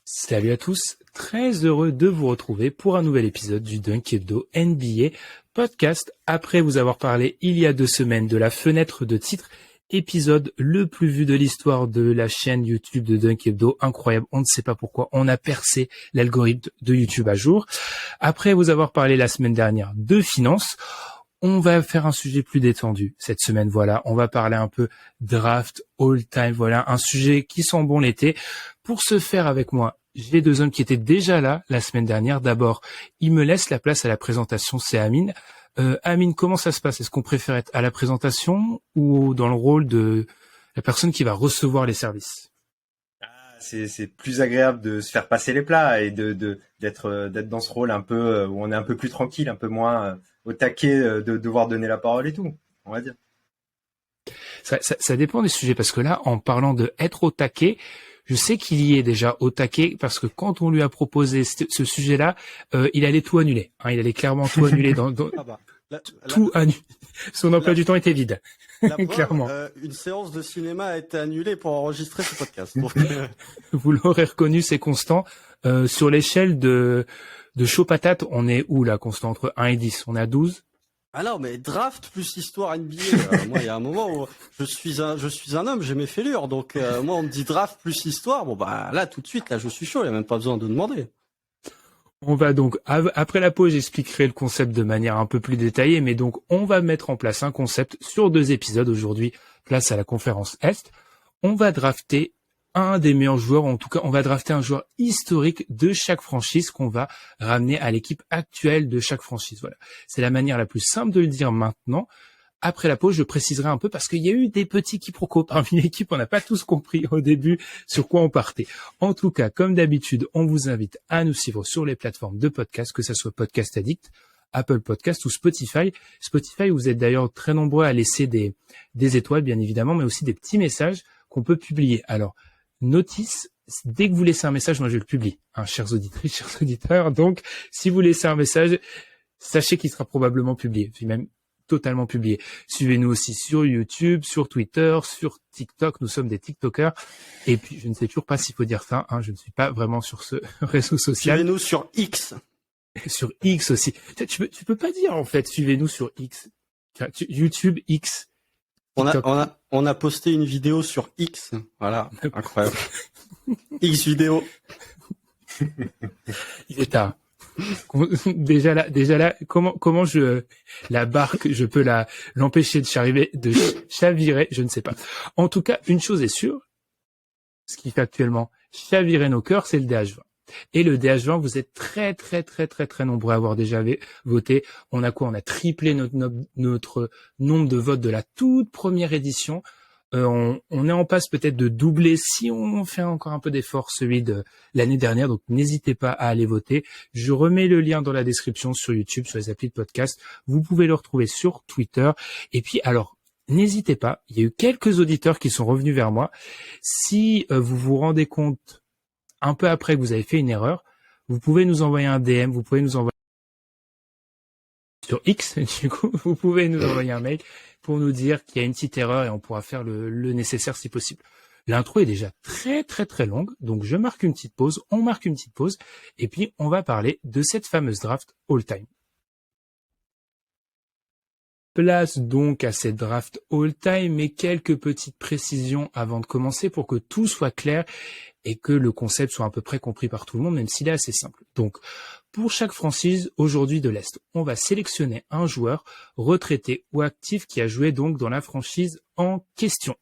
Salut à tous, très heureux de vous retrouver pour un nouvel épisode du Dunk Hebdo NBA podcast. Après vous avoir parlé il y a 2 semaines de la fenêtre de titre, épisode le plus vu de l'histoire de la chaîne YouTube de Dunk Hebdo, incroyable, on ne sait pas pourquoi, on a percé l'algorithme de YouTube à jour. Après vous avoir parlé la semaine dernière de finances, on va faire un sujet plus détendu cette semaine, voilà. On va parler un peu draft, all-time, voilà. Un sujet qui sent bon l'été. Pour ce faire avec moi, j'ai 2 hommes qui étaient déjà là la semaine dernière. D'abord, il me laisse la place à la présentation, c'est Amine. Amine, comment ça se passe? Est-ce qu'on préfère être à la présentation ou dans le rôle de la personne qui va recevoir les services? C'est plus agréable de se faire passer les plats et d'être dans ce rôle un peu où on est un peu plus tranquille, un peu moins au taquet de devoir donner la parole et tout, on va dire. Ça dépend des sujets parce que là, en parlant de être au taquet, je sais qu'il y est déjà au taquet parce que quand on lui a proposé ce sujet-là, il allait tout annuler. Hein, il allait clairement tout annuler. Tout annuler. Son emploi du temps était vide. La preuve, clairement. Une séance de cinéma a été annulée pour enregistrer ce podcast. Donc, Vous l'aurez reconnu, c'est Constant. Sur l'échelle de chaud patate, on est où là, Constant? Entre 1 et 10, on est à 12? ah non, mais draft plus histoire NBA. Moi, il y a un moment où je suis un homme, j'ai mes fêlures. Donc, moi, on me dit draft plus histoire. Bon, bah là, tout de suite, là, je suis chaud. Il n'y a même pas besoin de demander. On va donc, après la pause, j'expliquerai le concept de manière un peu plus détaillée, mais donc on va mettre en place un concept sur 2 épisodes aujourd'hui, place à la conférence Est. On va drafter un des meilleurs joueurs, en tout cas on va drafter un joueur historique de chaque franchise qu'on va ramener à l'équipe actuelle de chaque franchise. Voilà, c'est la manière la plus simple de le dire maintenant. Après la pause, je préciserai un peu parce qu'il y a eu des petits quiproquos parmi l'équipe. On n'a pas tous compris au début sur quoi on partait. En tout cas, comme d'habitude, on vous invite à nous suivre sur les plateformes de podcast, que ce soit Podcast Addict, Apple Podcast ou Spotify. Spotify, vous êtes d'ailleurs très nombreux à laisser des étoiles, bien évidemment, mais aussi des petits messages qu'on peut publier. Alors, notice, dès que vous laissez un message, moi je le publie, hein, chers auditrices, chers auditeurs. Donc, si vous laissez un message, sachez qu'il sera probablement publié, puis même totalement publié. Suivez-nous aussi sur YouTube, sur Twitter, sur TikTok. Nous sommes des TikTokers. Et puis, je ne sais toujours pas s'il faut dire ça. Hein, je ne suis pas vraiment sur ce réseau social. Suivez-nous sur X. Sur X aussi. Tu peux pas dire, en fait, suivez-nous sur X. YouTube, X. On a posté une vidéo sur X. Voilà. Incroyable. X vidéo. Il est tard. Déjà là, comment la barque, je peux l'empêcher de chavirer, je ne sais pas. En tout cas, une chose est sûre, ce qui fait actuellement chavirer nos cœurs, c'est le DH20. Et le DH20, vous êtes très, très, très, très, très nombreux à avoir déjà voté. On a quoi? On a triplé notre nombre de votes de la toute première édition. On est en passe peut-être de doubler si on fait encore un peu d'effort celui de l'année dernière. Donc, n'hésitez pas à aller voter. Je remets le lien dans la description sur YouTube, sur les applis de podcast. Vous pouvez le retrouver sur Twitter. Et puis, alors, n'hésitez pas. Il y a eu quelques auditeurs qui sont revenus vers moi. Si vous vous rendez compte un peu après que vous avez fait une erreur, vous pouvez nous envoyer un DM. Vous pouvez nous envoyer sur X, du coup, vous pouvez nous envoyer un mail pour nous dire qu'il y a une petite erreur et on pourra faire le nécessaire si possible. L'intro est déjà très très très longue, donc je marque une petite pause, on marque une petite pause, et puis on va parler de cette fameuse draft all-time. Place donc à cette draft all-time, mais quelques petites précisions avant de commencer pour que tout soit clair et que le concept soit à peu près compris par tout le monde, même s'il est assez simple. Donc, pour chaque franchise aujourd'hui de l'Est, on va sélectionner un joueur retraité ou actif qui a joué donc dans la franchise en question.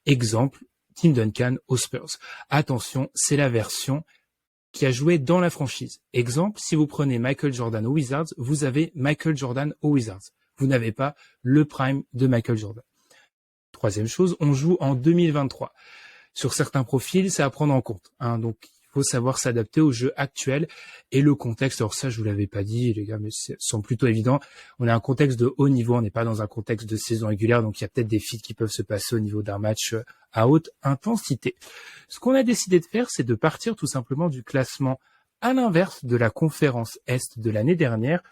Exemple, Tim Duncan aux Spurs. Attention, c'est la version qui a joué dans la franchise. Exemple, si vous prenez Michael Jordan aux Wizards, vous avez Michael Jordan aux Wizards. Vous n'avez pas le prime de Michael Jordan. Troisième chose, on joue en 2023. Sur certains profils, c'est à prendre en compte. Hein, donc, il faut savoir s'adapter au jeu actuel et le contexte. Alors ça, je vous l'avais pas dit, les gars, mais ça semble plutôt évident. On a un contexte de haut niveau, on n'est pas dans un contexte de saison régulière, donc il y a peut-être des feats qui peuvent se passer au niveau d'un match à haute intensité. Ce qu'on a décidé de faire, c'est de partir tout simplement du classement à l'inverse de la conférence Est de l'année dernière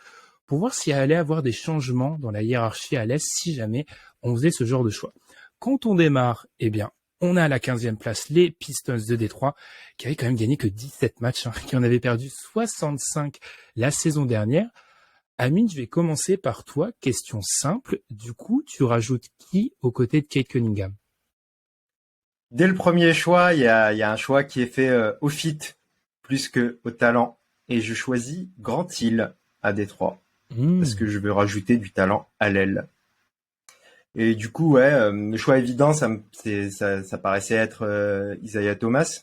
pour voir s'il allait avoir des changements dans la hiérarchie à l'Est si jamais on faisait ce genre de choix. Quand on démarre, eh bien, On a à la 15e place les Pistons de Détroit, qui avaient quand même gagné que 17 matchs, qui en avaient perdu 65 la saison dernière. Amine, je vais commencer par toi. Question simple. Du coup, tu rajoutes qui aux côtés de Kate Cunningham? Dès le premier choix, il y a un choix qui est fait au fit plus que au talent. Et je choisis Grant Hill à Détroit. Parce que je veux rajouter du talent à l'aile. Et du coup, ouais, le choix évident, ça paraissait être Isaiah Thomas.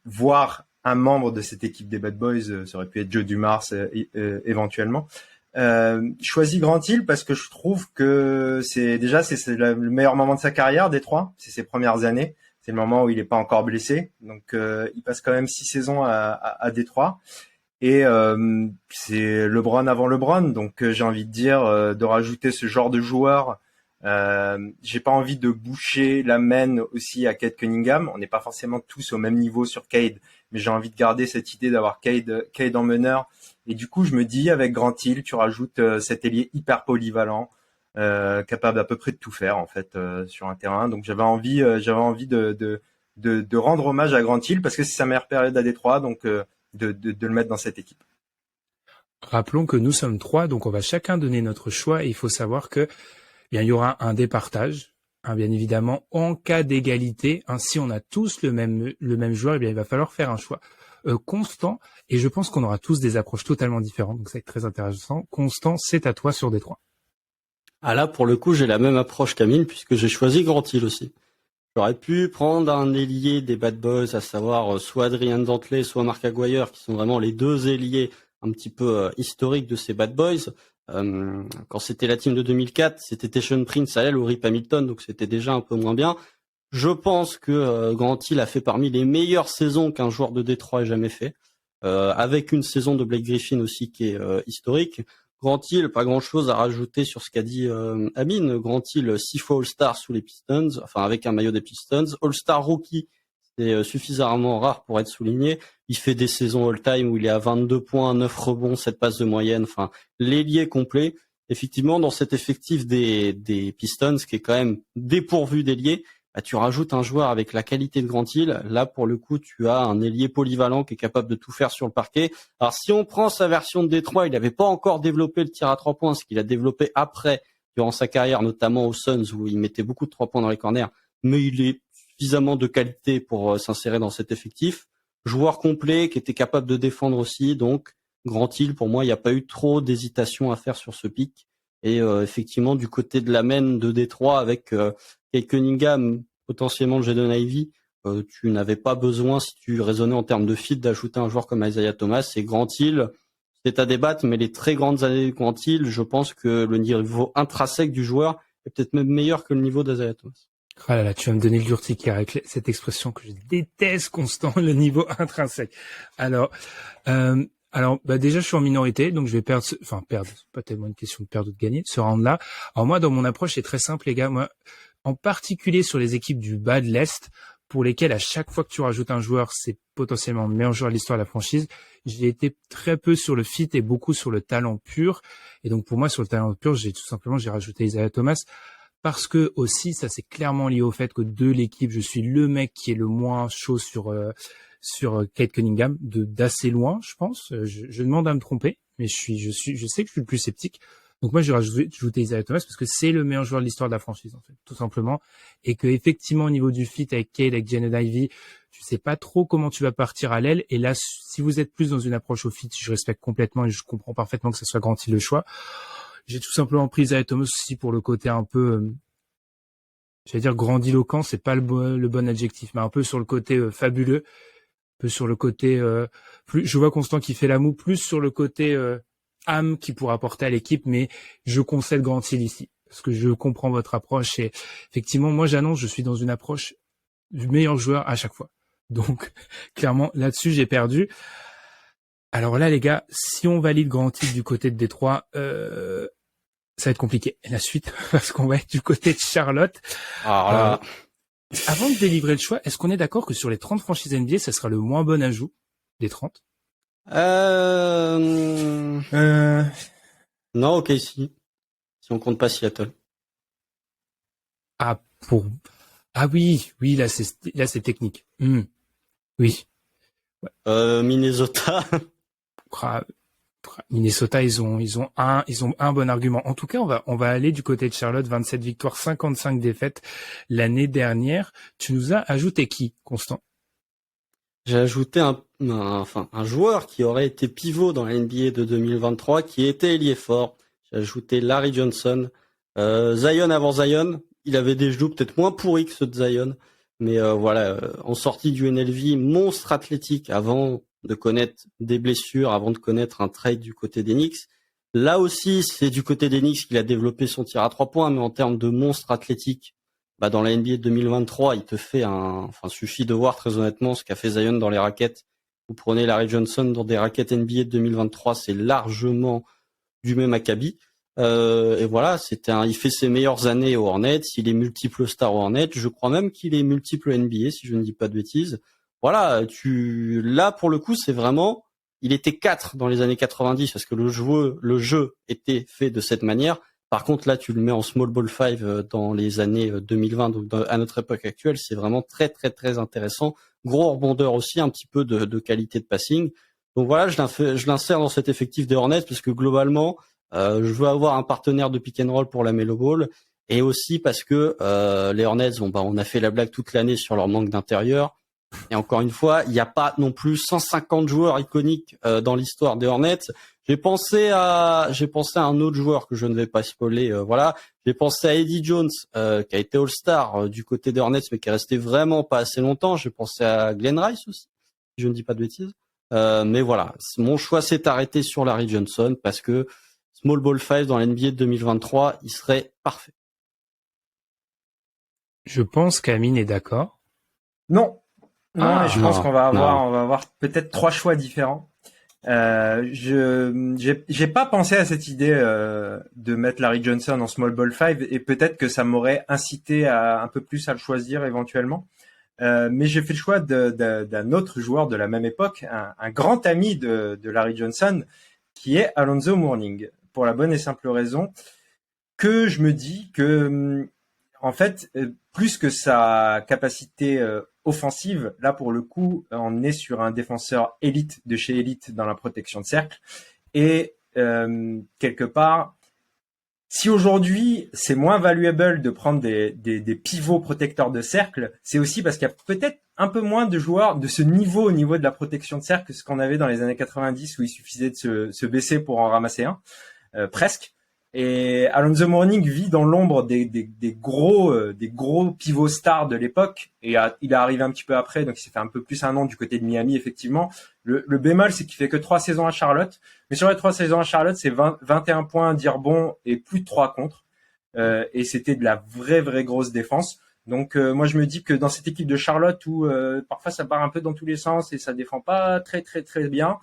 Voir un membre de cette équipe des Bad Boys, ça aurait pu être Joe Dumars éventuellement. Choisis Grant Hill parce que je trouve que c'est le meilleur moment de sa carrière, Détroit. C'est ses premières années. C'est le moment où il n'est pas encore blessé. Donc, il passe quand même 6 saisons à Détroit. Et c'est LeBron avant LeBron, donc j'ai envie de dire de rajouter ce genre de joueur. J'ai pas envie de boucher la main aussi à Cade Cunningham. On n'est pas forcément tous au même niveau sur Cade, mais j'ai envie de garder cette idée d'avoir Cade en meneur. Et du coup, je me dis avec Grant Hill, tu rajoutes cet ailier hyper polyvalent, capable à peu près de tout faire en fait sur un terrain. Donc j'avais envie de rendre hommage à Grant Hill parce que c'est sa meilleure période à Détroit, donc de le mettre dans cette équipe. Rappelons que nous sommes 3, donc on va chacun donner notre choix et il faut savoir que bien, il y aura un départage, bien évidemment, en cas d'égalité. Si on a tous le même joueur, eh bien, il va falloir faire un choix constant et je pense qu'on aura tous des approches totalement différentes, donc ça va être très intéressant. Constant, c'est à toi sur Détroit. Ah là, pour le coup, j'ai la même approche qu'Amine puisque j'ai choisi Grant Hill aussi. J'aurais pu prendre un ailier des Bad Boys, à savoir soit Adrian Dantley, soit Mark Aguirre, qui sont vraiment les deux ailiers un petit peu historiques de ces Bad Boys. Quand c'était la team de 2004, c'était Tayshaun Prince à l'aile ou Rip Hamilton, donc c'était déjà un peu moins bien. Je pense que Grant Hill a fait parmi les meilleures saisons qu'un joueur de Détroit ait jamais fait, avec une saison de Blake Griffin aussi qui est historique. Grant Hill, pas grand-chose à rajouter sur ce qu'a dit Amine. Grant Hill, 6 fois All-Star sous les Pistons, enfin avec un maillot des Pistons. All-Star Rookie, c'est suffisamment rare pour être souligné. Il fait des saisons all-time où il est à 22 points, 9 rebonds, 7 passes de moyenne. Enfin, l'ailier complet. Effectivement, dans cet effectif des Pistons, qui est quand même dépourvu d'ailier, bah, tu rajoutes un joueur avec la qualité de Grant Hill. Là, pour le coup, tu as un ailier polyvalent qui est capable de tout faire sur le parquet. Alors, si on prend sa version de Détroit, il n'avait pas encore développé le tir à 3 points, ce qu'il a développé après, durant sa carrière, notamment aux Suns, où il mettait beaucoup de 3 points dans les corners. Mais il est suffisamment de qualité pour s'insérer dans cet effectif. Joueur complet, qui était capable de défendre aussi. Donc, Grant Hill, pour moi, il n'y a pas eu trop d'hésitation à faire sur ce pic. Et effectivement, du côté de la main de Détroit, avec Kate Cunningham, potentiellement le Jaden Ivey, tu n'avais pas besoin, si tu raisonnais en termes de fit, d'ajouter un joueur comme Isaiah Thomas. Et Grant Hill, c'est à débattre, mais les très grandes années de Grant Hill, je pense que le niveau intrinsèque du joueur est peut-être même meilleur que le niveau d'Isaiah Thomas. Ah là là, tu vas me donner l'urticaire avec cette expression que je déteste constant, le niveau intrinsèque. Alors, déjà, je suis en minorité, donc je vais perdre, c'est pas tellement une question de perdre ou de gagner, ce round-là. Alors moi, dans mon approche, c'est très simple, les gars. Moi, en particulier sur les équipes du bas de l'Est, pour lesquelles à chaque fois que tu rajoutes un joueur, c'est potentiellement le meilleur joueur de l'histoire de la franchise, j'ai été très peu sur le fit et beaucoup sur le talent pur. Et donc pour moi, sur le talent pur, j'ai rajouté Isaiah Thomas. Parce que aussi, ça c'est clairement lié au fait que de l'équipe, je suis le mec qui est le moins chaud sur Kate Cunningham, d'assez loin, je pense. Je demande à me tromper, mais je sais que je suis le plus sceptique. Donc moi, je vais rajouter Isaiah Thomas parce que c'est le meilleur joueur de l'histoire de la franchise, en fait, tout simplement. Et que effectivement, au niveau du fit avec Cade, avec Jaden Ivey, tu sais pas trop comment tu vas partir à l'aile. Et là, si vous êtes plus dans une approche au fit, je respecte complètement et je comprends parfaitement que ça soit Grant Hill le choix. J'ai tout simplement pris Isaiah Thomas aussi pour le côté un peu, j'allais dire grandiloquent, c'est pas le bon adjectif, mais un peu sur le côté fabuleux, un peu sur le côté plus. Je vois Constant qui fait la moue, plus sur le côté âme qui pourra apporter à l'équipe, mais je concède Grant Hill ici parce que je comprends votre approche et effectivement, moi j'annonce, je suis dans une approche du meilleur joueur à chaque fois. Donc clairement là-dessus j'ai perdu. Alors là les gars, si on valide Grant Hill du côté de Détroit, ça va être compliqué. Et la suite, parce qu'on va être du côté de Charlotte. Avant de délivrer le choix, est-ce qu'on est d'accord que sur les 30 franchises NBA, ça sera le moins bon ajout des 30 ? Non, ok, si on compte pas Seattle. Ah oui, là c'est technique. Oui. Minnesota. Minnesota, ils ont un bon argument. En tout cas, on va aller du côté de Charlotte, 27 victoires, 55 défaites l'année dernière. Tu nous as ajouté qui, Constant? J'ai ajouté un joueur qui aurait été pivot dans la NBA de 2023, qui était ailier fort. J'ai ajouté Larry Johnson. Zion avant Zion, il avait des genoux peut-être moins pourris que ceux de Zion, mais en sortie du NLV, monstre athlétique avant de connaître des blessures, avant de connaître un trade du côté des Knicks. Là aussi, c'est du côté des Knicks qu'il a développé son tir à 3 points, mais en termes de monstre athlétique, dans la NBA de 2023, il te fait suffit de voir très honnêtement ce qu'a fait Zion dans les raquettes. Vous prenez Larry Johnson dans des raquettes NBA de 2023, c'est largement du même acabit. Et voilà, il fait ses meilleures années aux Hornets, il est multiple star aux Hornets, je crois même qu'il est multiple NBA si je ne dis pas de bêtises. Voilà, là pour le coup, c'est vraiment, il était 4 dans les années 90 parce que le jeu était fait de cette manière. Par contre, là, tu le mets en small ball 5 dans les années 2020, donc à notre époque actuelle, c'est vraiment très, très, très intéressant. Gros rebondeur aussi, un petit peu de qualité de passing. Donc voilà, je l'insère dans cet effectif des Hornets parce que globalement, je veux avoir un partenaire de pick and roll pour la Melo Ball et aussi parce que les Hornets, on a fait la blague toute l'année sur leur manque d'intérieur. Et encore une fois, il n'y a pas non plus 150 joueurs iconiques dans l'histoire des Hornets. J'ai pensé à un autre joueur que je ne vais pas spoiler. J'ai pensé à Eddie Jones qui a été All-Star du côté des Hornets, mais qui est resté vraiment pas assez longtemps. J'ai pensé à Glenn Rice aussi, si je ne dis pas de bêtises. Mais voilà, mon choix s'est arrêté sur Larry Johnson parce que Small Ball 5 dans l'NBA de 2023, il serait parfait. Je pense qu'Amine est d'accord. Non, je pense qu'on va avoir peut-être 3 choix différents. J'ai pas pensé à cette idée de mettre Larry Johnson en small ball 5 et peut-être que ça m'aurait incité un peu plus à le choisir éventuellement. Mais j'ai fait le choix d'un autre joueur de la même époque, un grand ami de Larry Johnson, qui est Alonzo Mourning, pour la bonne et simple raison que je me dis que en fait, plus que sa capacité offensive, là pour le coup, on est sur un défenseur élite de chez élite dans la protection de cercle. Et quelque part, si aujourd'hui c'est moins valuable de prendre des pivots protecteurs de cercle, c'est aussi parce qu'il y a peut-être un peu moins de joueurs de ce niveau au niveau de la protection de cercle que ce qu'on avait dans les années 90 où il suffisait de se baisser pour en ramasser un, presque. Et Alonzo Mourning vit dans l'ombre des gros pivots stars de l'époque et il est arrivé un petit peu après, donc il s'est fait un peu plus un nom du côté de Miami effectivement. Le bémol, c'est qu'il fait que 3 saisons à Charlotte, mais sur les 3 saisons à Charlotte, c'est 21 points, 10 rebonds et plus de 3 contre. Et c'était de la vraie grosse défense. Donc moi je me dis que dans cette équipe de Charlotte où parfois ça part un peu dans tous les sens et ça défend pas très bien,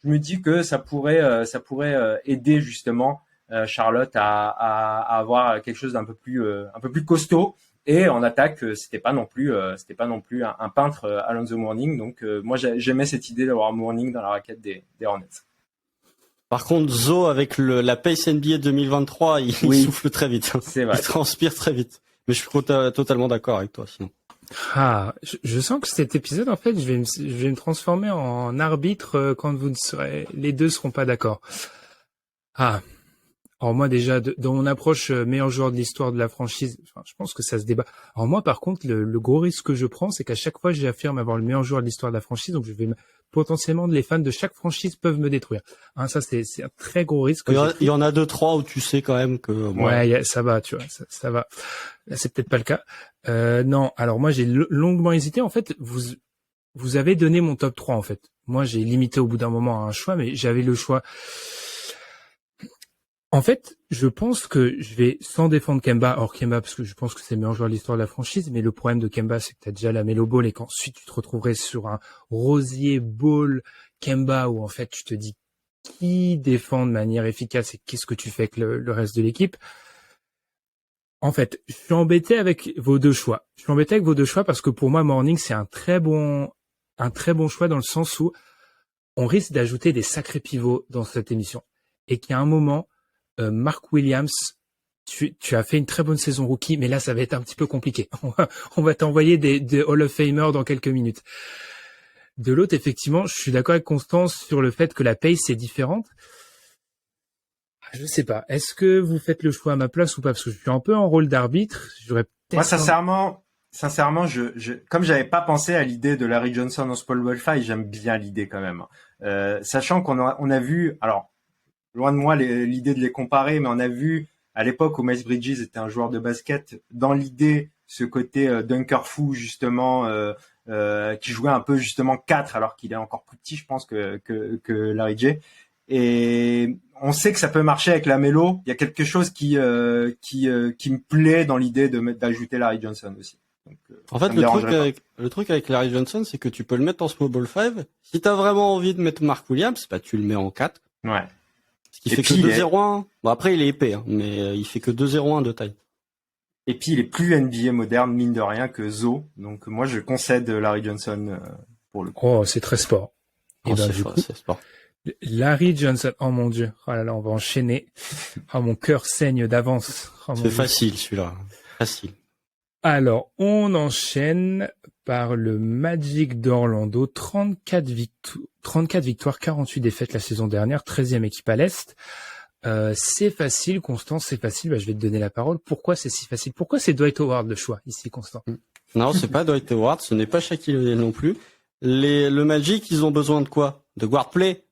je me dis que ça pourrait aider justement Charlotte à avoir quelque chose d'un peu plus costaud. Et en attaque, c'était pas non plus un peintre Alonzo Mourning. Donc moi j'aimais cette idée d'avoir Mourning dans la raquette des Hornets. Par contre, Zo avec la pace NBA 2023, il souffle très vite. C'est vrai. Il transpire très vite. Mais je suis totalement d'accord avec toi sinon. Je sens que cet épisode, en fait, je vais me transformer en arbitre quand les deux seront pas d'accord. Alors moi déjà, dans mon approche meilleur joueur de l'histoire de la franchise, je pense que ça se débat. Alors moi par contre, le gros risque que je prends, c'est qu'à chaque fois j'affirme avoir le meilleur joueur de l'histoire de la franchise, donc potentiellement les fans de chaque franchise peuvent me détruire. Ça c'est un très gros risque. Il y en a 2-3 où tu sais quand même que... ça va, tu vois, ça va. Là c'est peut-être pas le cas. Non, alors moi j'ai longuement hésité. En fait, vous avez donné mon top 3 en fait. Moi j'ai limité au bout d'un moment à un choix, mais j'avais le choix... En fait, je pense que je vais sans défendre Kemba, parce que je pense que c'est le meilleur joueur de l'histoire de la franchise, mais le problème de Kemba, c'est que tu as déjà la Melo Ball et qu'ensuite tu te retrouverais sur un Rosier Ball Kemba où en fait tu te dis qui défend de manière efficace et qu'est-ce que tu fais avec le reste de l'équipe. En fait, je suis embêté avec vos deux choix. Parce que pour moi, Mourning, c'est un très bon choix dans le sens où on risque d'ajouter des sacrés pivots dans cette émission et qu'il y a un moment, Mark Williams tu as fait une très bonne saison rookie, mais là, ça va être un petit peu compliqué. On va t'envoyer des Hall of Famer dans quelques minutes. De l'autre, effectivement, je suis d'accord avec Constance sur le fait que la pace est différente. Je sais pas. Est-ce que vous faites le choix à ma place ou pas? Parce que je suis un peu en rôle d'arbitre. J'aurais peut-être... Moi, sincèrement, comme j'avais pas pensé à l'idée de Larry Johnson en Super Bowl 5, j'aime bien l'idée quand même. Sachant qu'on a vu, alors, loin de moi l'idée de les comparer, mais on a vu à l'époque où Miles Bridges était un joueur de basket, dans l'idée, ce côté dunker fou, justement, qui jouait un peu justement 4, alors qu'il est encore plus petit, je pense, que Larry J. Et on sait que ça peut marcher avec la mélo. Il y a quelque chose qui me plaît dans l'idée d'ajouter Larry Johnson aussi. Donc, en fait, le truc avec Larry Johnson, c'est que tu peux le mettre en Small Ball 5. Si t'as vraiment envie de mettre Mark Williams, bah, tu le mets en 4. Ouais. Ce qui fait que 2-0-1. Bon, après, il est épais, hein, mais il fait que 2-0-1 de taille. Et puis, il est plus NBA moderne, mine de rien, que Zo. Donc, moi, je concède Larry Johnson pour le coup. Oh, c'est très sport. Et ben, c'est sport. Larry Johnson, oh mon Dieu, oh là là, on va enchaîner. Oh, mon cœur saigne d'avance. Oh, c'est facile celui-là, facile. Alors, on enchaîne par le Magic d'Orlando, 34 victoires, 48 défaites la saison dernière, 13e équipe à l'Est. C'est facile, Constant, c'est facile, bah, je vais te donner la parole. Pourquoi c'est si facile? Pourquoi c'est Dwight Howard le choix ici, Constant? Non, c'est pas Dwight Howard, ce n'est pas Shaquille O'Neal non plus. Le Magic, ils ont besoin de quoi? De guard play.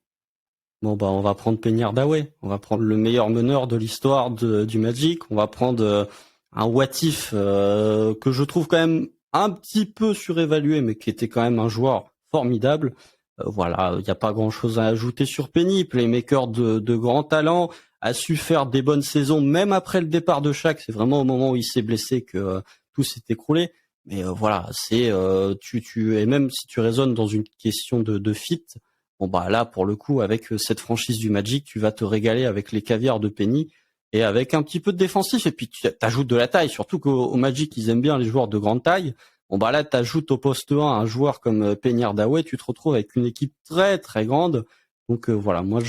Bon, bah, on va prendre Penny Hardaway. On va prendre le meilleur meneur de l'histoire du Magic. On va prendre un what if que je trouve quand même un petit peu surévalué, mais qui était quand même un joueur formidable. Voilà, il n'y a pas grand-chose à ajouter sur Penny. Playmaker de grand talent, a su faire des bonnes saisons, même après le départ de Shaq. C'est vraiment au moment où il s'est blessé que tout s'est écroulé. Mais voilà, c'est et même si tu raisonnes dans une question de fit. Bon bah là pour le coup avec cette franchise du Magic tu vas te régaler avec les caviars de Penny et avec un petit peu de défensif et puis tu t'ajoutes de la taille, surtout qu'au Magic ils aiment bien les joueurs de grande taille. Bon bah là t'ajoutes au poste 1 un joueur comme Penny Hardaway, tu te retrouves avec une équipe très très grande. Donc voilà, moi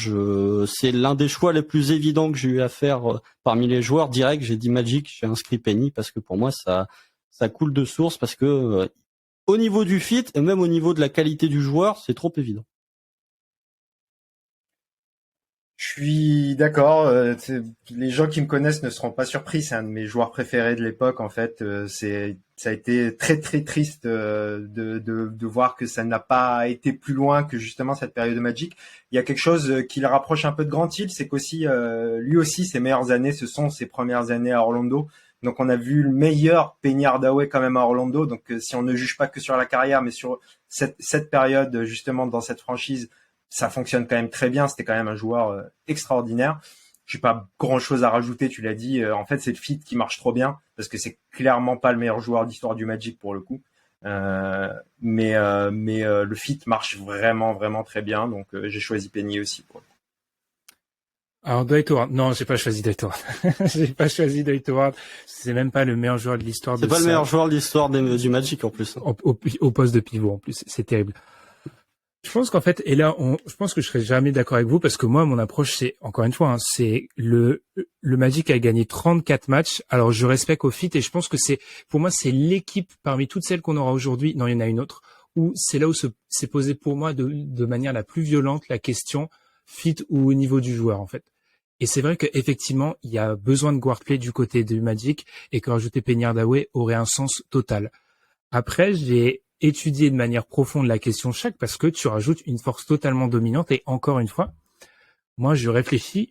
c'est l'un des choix les plus évidents que j'ai eu à faire parmi les joueurs. Direct j'ai dit Magic, j'ai inscrit Penny parce que pour moi ça coule de source parce que au niveau du fit et même au niveau de la qualité du joueur c'est trop évident. Je suis d'accord. Les gens qui me connaissent ne seront pas surpris. C'est un de mes joueurs préférés de l'époque. En fait, ça a été très très triste de voir que ça n'a pas été plus loin que justement cette période de Magic. Il y a quelque chose qui le rapproche un peu de Grant Hill, c'est qu'aussi lui aussi ses meilleures années, ce sont ses premières années à Orlando. Donc on a vu le meilleur Penny Hardaway quand même à Orlando. Donc si on ne juge pas que sur la carrière, mais sur cette période justement dans cette franchise. Ça fonctionne quand même très bien. C'était quand même un joueur extraordinaire. J'ai pas grand chose à rajouter. Tu l'as dit. En fait, c'est le fit qui marche trop bien parce que c'est clairement pas le meilleur joueur d'histoire du Magic pour le coup. Mais le fit marche vraiment vraiment très bien. Donc j'ai choisi Penny aussi pour le coup. Alors Dwight Howard, non, j'ai pas choisi Dwight Howard. J'ai pas choisi Dwight Howard. C'est même pas le meilleur joueur de l'histoire. C'est pas le meilleur joueur de l'histoire du Magic en plus. Au poste de pivot en plus, c'est terrible. Je pense qu'en fait, et là, je pense que je serai jamais d'accord avec vous parce que moi, mon approche, c'est, encore une fois, hein, c'est le Magic a gagné 34 matchs. Alors, je respecte au fit et je pense que pour moi, c'est l'équipe parmi toutes celles qu'on aura aujourd'hui. Non, il y en a une autre où c'est là où s'est posé pour moi de manière la plus violente la question fit ou au niveau du joueur, en fait. Et c'est vrai qu'effectivement, il y a besoin de guard play du côté du Magic et que rajouter Penny Hardaway aurait un sens total. Après, j'ai étudier de manière profonde la question Shaq parce que tu rajoutes une force totalement dominante et encore une fois, moi je réfléchis,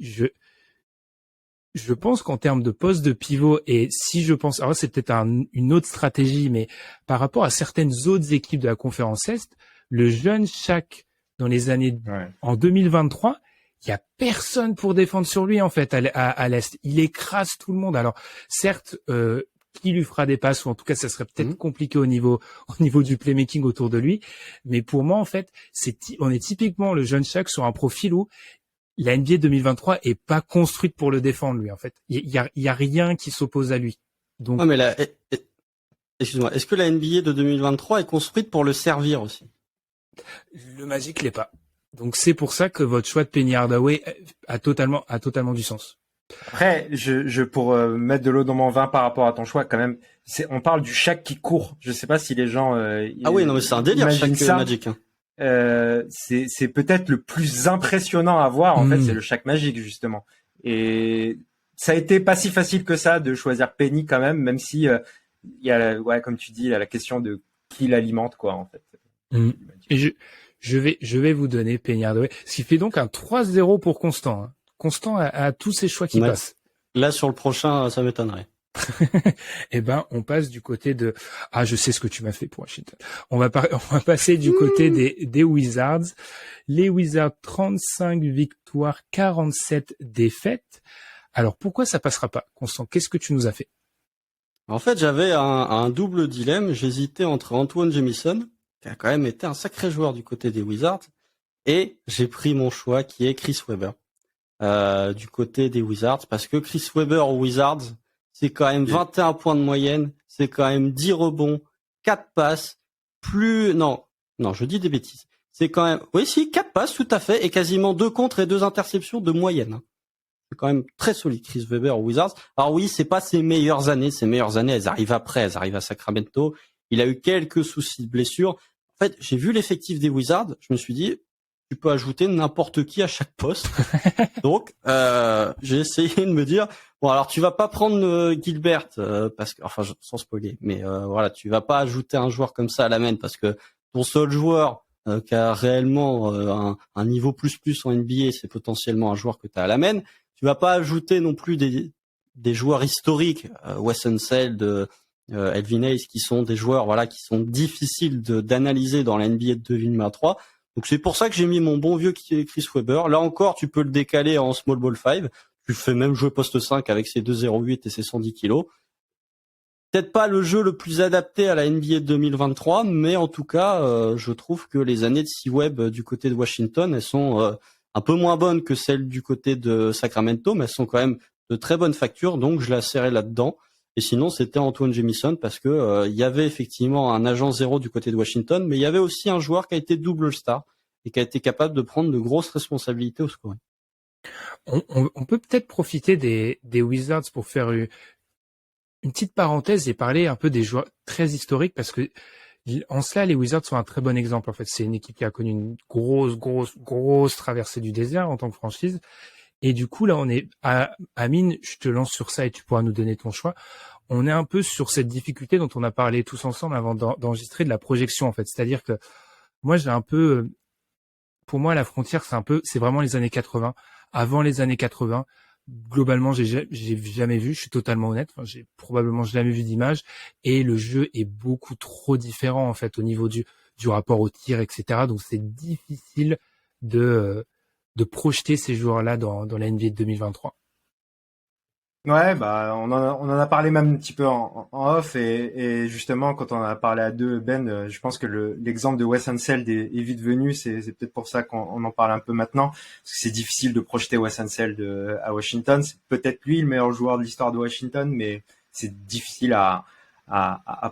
je pense qu'en termes de poste de pivot et si je pense, alors c'est peut-être une autre stratégie, mais par rapport à certaines autres équipes de la conférence Est, le jeune Shaq dans les années en 2023, il y a personne pour défendre sur lui en fait à l'Est. Il écrase tout le monde. Alors certes, qui lui fera des passes ou en tout cas ça serait peut-être compliqué au niveau du playmaking autour de lui, mais pour moi en fait on est typiquement le jeune Shaq sur un profil où la NBA 2023 est pas construite pour le défendre lui en fait. Il y a rien qui s'oppose à lui. Donc mais excuse-moi, est-ce que la NBA de 2023 est construite pour le servir aussi? Le Magic l'est pas. Donc c'est pour ça que votre choix de Penny Hardaway a totalement du sens. Après, pour mettre de l'eau dans mon vin par rapport à ton choix, quand même, on parle du Shaq qui court. Je sais pas si les gens. Ah oui, non mais c'est un délire Shaq Magic. Hein. C'est peut-être le plus impressionnant à voir. En fait, c'est le Shaq Magic justement. Et ça a été pas si facile que ça de choisir Penny quand même si il y a, comme tu dis, la question de qui l'alimente quoi en fait. Et je vais vous donner Penny Hardaway, ce qui fait donc un 3-0 pour Constant. Hein. Constant a tous ses choix qui passent. Là, sur le prochain, ça m'étonnerait. Eh ben, on passe du côté de... Ah, je sais ce que tu m'as fait pour Washington. On va passer du côté des Wizards. Les Wizards, 35 victoires, 47 défaites. Alors, pourquoi ça passera pas, Constant? Qu'est-ce que tu nous as fait? En fait, j'avais un double dilemme. J'hésitais entre Antoine Jamison, qui a quand même été un sacré joueur du côté des Wizards, et j'ai pris mon choix qui est Chris Webber du côté des Wizards, parce que Chris Webber aux Wizards, c'est quand même 21 points de moyenne, c'est quand même 10 rebonds, 4 passes, non, je dis des bêtises. C'est quand même, 4 passes tout à fait, et quasiment 2 contres et 2 interceptions de moyenne. C'est quand même très solide, Chris Webber aux Wizards. Alors oui, c'est pas ses meilleures années, elles arrivent à Sacramento. Il a eu quelques soucis de blessure. En fait, j'ai vu l'effectif des Wizards, je me suis dit, tu peux ajouter n'importe qui à chaque poste. Donc, j'ai essayé de me dire, bon, alors tu vas pas prendre Gilbert, parce que, enfin, sans spoiler, mais voilà, tu vas pas ajouter un joueur comme ça à la main, parce que ton seul joueur qui a réellement un niveau plus en NBA, c'est potentiellement un joueur que tu as à la main. Tu vas pas ajouter non plus des joueurs historiques, Wes Unseld, Elvin Hayes, qui sont des joueurs voilà qui sont difficiles d'analyser dans la NBA de 2023. Donc c'est pour ça que j'ai mis mon bon vieux Chris Webber. Là encore, tu peux le décaler en small ball 5. Tu fais même jouer poste 5 avec ses 2,08 et ses 110 kilos. Peut-être pas le jeu le plus adapté à la NBA de 2023, mais en tout cas, je trouve que les années de C-Web du côté de Washington, elles sont un peu moins bonnes que celles du côté de Sacramento, mais elles sont quand même de très bonne facture, donc je la serrais là-dedans. Et sinon, c'était Antoine Jamison parce que il y avait effectivement un agent zéro du côté de Washington, mais il y avait aussi un joueur qui a été double star et qui a été capable de prendre de grosses responsabilités au scoring. On peut peut-être profiter des Wizards pour faire une petite parenthèse et parler un peu des joueurs très historiques parce que en cela, les Wizards sont un très bon exemple. En fait, c'est une équipe qui a connu une grosse traversée du désert en tant que franchise. Et du coup, là, on est Amine, je te lance sur ça et tu pourras nous donner ton choix. On est un peu sur cette difficulté dont on a parlé tous ensemble avant d'enregistrer de la projection, en fait. C'est-à-dire que moi, pour moi, la frontière, c'est vraiment les années 80. Avant les années 80, globalement, j'ai jamais vu, je suis totalement honnête. Enfin, j'ai probablement jamais vu d'image et le jeu est beaucoup trop différent, en fait, au niveau du rapport au tir, etc. Donc, c'est difficile de projeter ces joueurs-là dans la NBA de 2023. Ouais, bah on en a parlé même un petit peu en off et justement quand on en a parlé à deux, Ben, je pense que l'exemple de Wes Unseld est vite venu. C'est peut-être pour ça qu'on en parle un peu maintenant, parce que c'est difficile de projeter Wes Unseld à Washington. C'est peut-être lui le meilleur joueur de l'histoire de Washington, mais c'est difficile à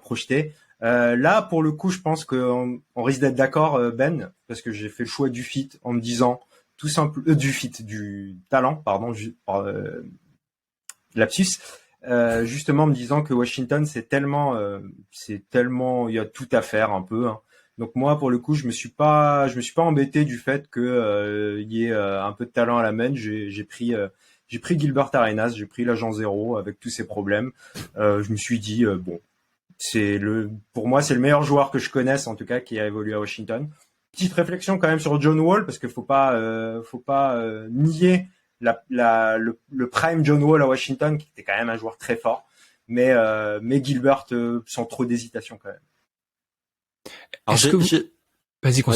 projeter. Là, pour le coup, je pense qu'on risque d'être d'accord, Ben, parce que j'ai fait le choix du fit en me disant tout simple du talent, pardon, lapsus, justement en me disant que Washington c'est tellement il y a tout à faire un peu. Hein. Donc moi pour le coup je me suis pas embêté du fait que il y ait un peu de talent à la main. J'ai pris Gilbert Arenas, j'ai pris l'agent zéro avec tous ses problèmes. Je me suis dit bon, pour moi c'est le meilleur joueur que je connaisse en tout cas qui a évolué à Washington. Petite réflexion quand même sur John Wall parce que faut pas nier le prime John Wall à Washington qui était quand même un joueur très fort, mais Gilbert sans trop d'hésitation quand même. Alors vas-y qu'on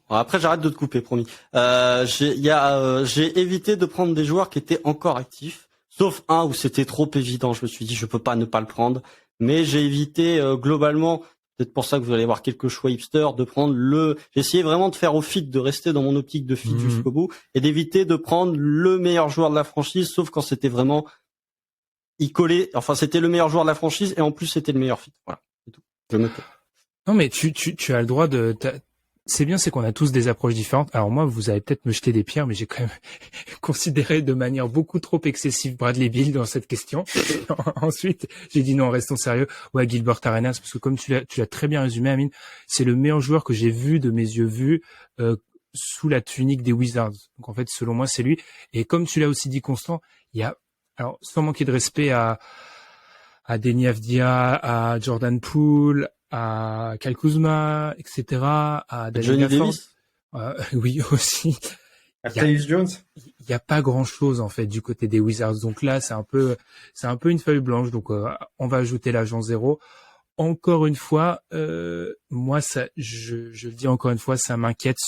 Après j'arrête de te couper, promis. J'ai évité de prendre des joueurs qui étaient encore actifs, sauf un où c'était trop évident. Je me suis dit je peux pas ne pas le prendre, mais j'ai évité globalement. Peut-être pour ça que vous allez avoir quelques choix hipster, de prendre j'ai essayé vraiment de faire au fit, de rester dans mon optique de fit jusqu'au bout, et d'éviter de prendre le meilleur joueur de la franchise, sauf quand c'était vraiment, c'était le meilleur joueur de la franchise, et en plus c'était le meilleur fit. Voilà, c'est tout. Je me tais. Non, mais tu as le droit c'est bien, c'est qu'on a tous des approches différentes. Alors moi, vous allez peut-être me jeter des pierres, mais j'ai quand même considéré de manière beaucoup trop excessive Bradley Beal dans cette question. Ensuite, j'ai dit non, restons sérieux. Ouais, Gilbert Arenas, parce que comme tu l'as très bien résumé, Amine, c'est le meilleur joueur que j'ai vu de mes yeux vus sous la tunique des Wizards. Donc en fait, selon moi, c'est lui. Et comme tu l'as aussi dit, Constant, il y a, alors sans manquer de respect à Deni Avdija, à Jordan Poole, à Kyle Kuzma, etc., à Johnny Davis. Oui, aussi. À Tyus Jones. Il n'y a pas grand chose, en fait, du côté des Wizards. Donc là, c'est un peu une feuille blanche. Donc, on va ajouter l'agent 0. Encore une fois, moi, ça, je le dis encore une fois, ça m'inquiète.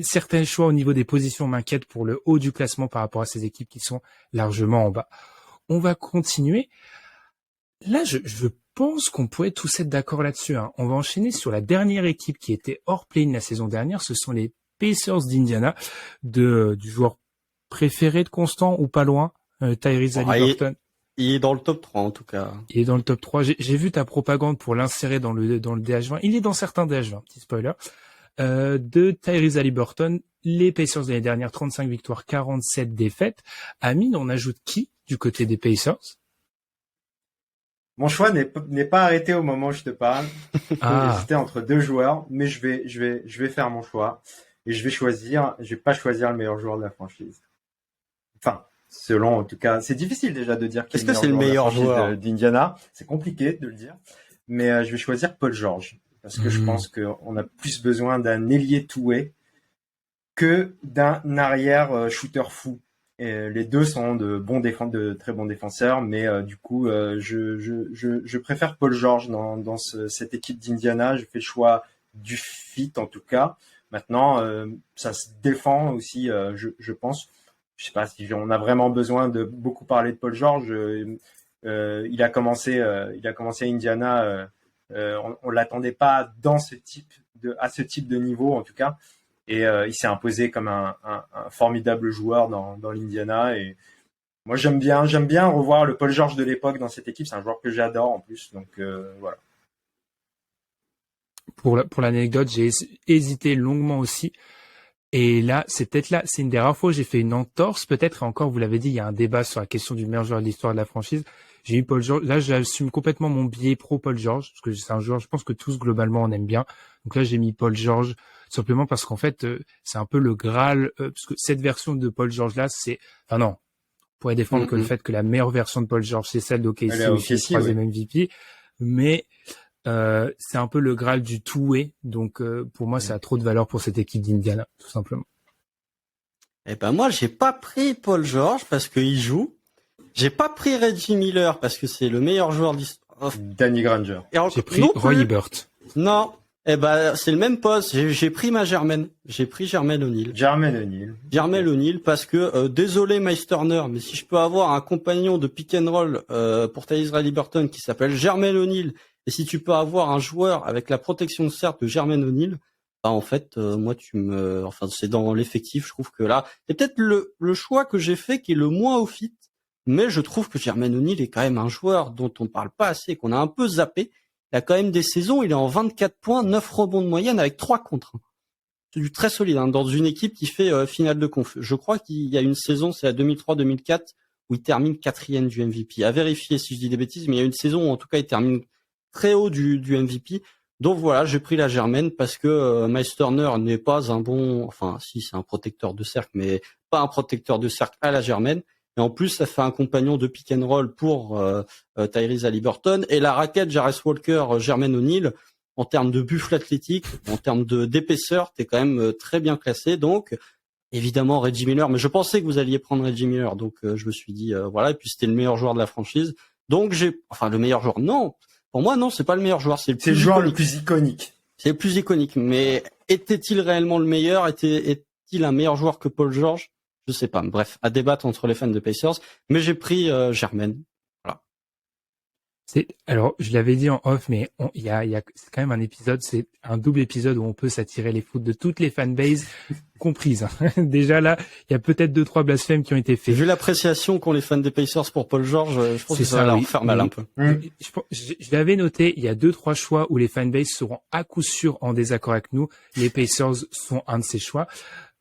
Certains choix au niveau des positions m'inquiètent pour le haut du classement par rapport à ces équipes qui sont largement en bas. On va continuer. Là, je pense qu'on pourrait tous être d'accord là-dessus. Hein. On va enchaîner sur la dernière équipe qui était hors play-in la saison dernière. Ce sont les Pacers d'Indiana, du joueur préféré de Constant ou pas loin, Tyrese Haliburton. Il est dans le top 3 en tout cas. Il est dans le top 3. J'ai vu ta propagande pour l'insérer dans le DH20. Il est dans certains DH20, petit spoiler. De Tyrese Haliburton, les Pacers de l'année dernière, 35 victoires, 47 défaites. Amine, on ajoute qui du côté des Pacers? Mon choix n'est pas arrêté au moment où je te parle. J'hésitais entre deux joueurs, mais je vais faire mon choix et je vais pas choisir le meilleur joueur de la franchise. Enfin, selon en tout cas, c'est difficile déjà de dire qui est-ce que c'est le meilleur joueur d'Indiana. C'est compliqué de le dire, mais je vais choisir Paul George parce que je pense qu'on a plus besoin d'un ailier two-way que d'un arrière shooter fou. Et les deux sont de très bons défenseurs, mais du coup, je préfère Paul George dans cette équipe d'Indiana. Je fais le choix du fit en tout cas. Maintenant, ça se défend aussi, je pense. Je sais pas si on a vraiment besoin de beaucoup parler de Paul George. Il a commencé à Indiana. On l'attendait pas à ce type de niveau en tout cas. Et il s'est imposé comme un formidable joueur dans l'Indiana. Et moi, j'aime bien revoir le Paul George de l'époque dans cette équipe. C'est un joueur que j'adore en plus. Donc voilà. Pour l'anecdote, j'ai hésité longuement aussi. Et là, c'est une des rares fois où j'ai fait une entorse. Peut-être, et encore, vous l'avez dit, il y a un débat sur la question du meilleur joueur de l'histoire de la franchise. J'ai eu Paul George. Là, j'assume complètement mon biais pro Paul George, parce que c'est un joueur, je pense que tous, globalement, on aime bien. Donc là, j'ai mis Paul George, simplement parce qu'en fait, c'est un peu le Graal, parce que cette version de Paul George là, enfin non, on pourrait défendre que le fait que la meilleure version de Paul George, c'est celle d'OKC, aussi le troisième MVP, mais c'est un peu le Graal du two-way, donc pour moi, ça a trop de valeur pour cette équipe d'Indiana, tout simplement. Eh ben moi, j'ai pas pris Paul George parce qu'il joue. J'ai pas pris Reggie Miller parce que c'est le meilleur joueur de l'histoire. Danny Granger. J'ai pris Roy Hibbert. Non. Eh ben, c'est le même poste. J'ai pris ma Germaine. J'ai pris Jermaine O'Neal. Jermaine O'Neal parce que, désolé Miles Turner, mais si je peux avoir un compagnon de pick and roll, pour Tyrese Haliburton qui s'appelle Jermaine O'Neal, et si tu peux avoir un joueur avec la protection de cercle de Jermaine O'Neal, bah, en fait, moi, c'est dans l'effectif, je trouve que là, c'est peut-être le choix que j'ai fait qui est le moins au fit. Mais je trouve que Jermaine O'Neal est quand même un joueur dont on parle pas assez, qu'on a un peu zappé. Il a quand même des saisons, il est en 24 points, 9 rebonds de moyenne avec 3 contre 1. C'est du très solide, hein, dans une équipe qui fait finale de conf. Je crois qu'il y a une saison, c'est la 2003-2004, où il termine 4e du MVP. À vérifier si je dis des bêtises, mais il y a une saison où en tout cas il termine très haut du MVP. Donc voilà, j'ai pris la Germaine parce que Miles Turner n'est pas un bon, enfin si c'est un protecteur de cercle, mais pas un protecteur de cercle à la Germaine. Et en plus, ça fait un compagnon de pick and roll pour Tyrese Haliburton. Et la raquette Jarrett Walker, Jermaine O'Neal, en termes de buffle athlétique, en termes d'épaisseur, t'es quand même très bien classé. Donc, évidemment, Reggie Miller. Mais je pensais que vous alliez prendre Reggie Miller. Donc, je me suis dit, voilà. Et puis, c'était le meilleur joueur de la franchise. Donc, le meilleur joueur. Non. Pour moi, non, c'est pas le meilleur joueur. C'est le joueur le plus iconique. C'est le plus iconique. Mais était-il réellement le meilleur? Est-il un meilleur joueur que Paul George? Je sais pas. Bref, à débattre entre les fans de Pacers. Mais j'ai pris Jermaine. Voilà. Alors, je l'avais dit en off, mais c'est quand même un épisode, c'est un double épisode où on peut s'attirer les foudres de toutes les fanbases comprises. Hein. Déjà là, il y a peut-être 2-3 blasphèmes qui ont été faits. Vu l'appréciation qu'ont les fans des Pacers pour Paul George, je pense que ça va leur faire mal un peu. Je l'avais noté, il y a 2-3 choix où les fanbases seront à coup sûr en désaccord avec nous. Les Pacers sont un de ces choix.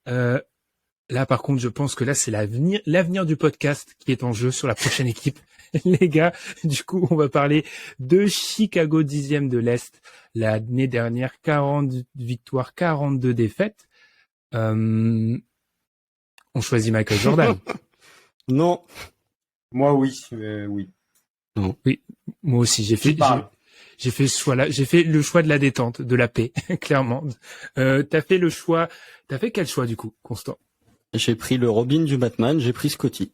Là, par contre, je pense que là, c'est l'avenir du podcast qui est en jeu sur la prochaine équipe. Les gars, du coup, on va parler de Chicago 10e de l'Est. L'année dernière, 40 victoires, 42 défaites. On choisit Michael Jordan. Non. Moi, oui. Oui. Non. Oui, moi aussi. J'ai fait ce choix-là. J'ai fait le choix de la détente, de la paix, clairement. T'as fait quel choix, du coup, Constant? J'ai pris le Robin du Batman, j'ai pris Scottie.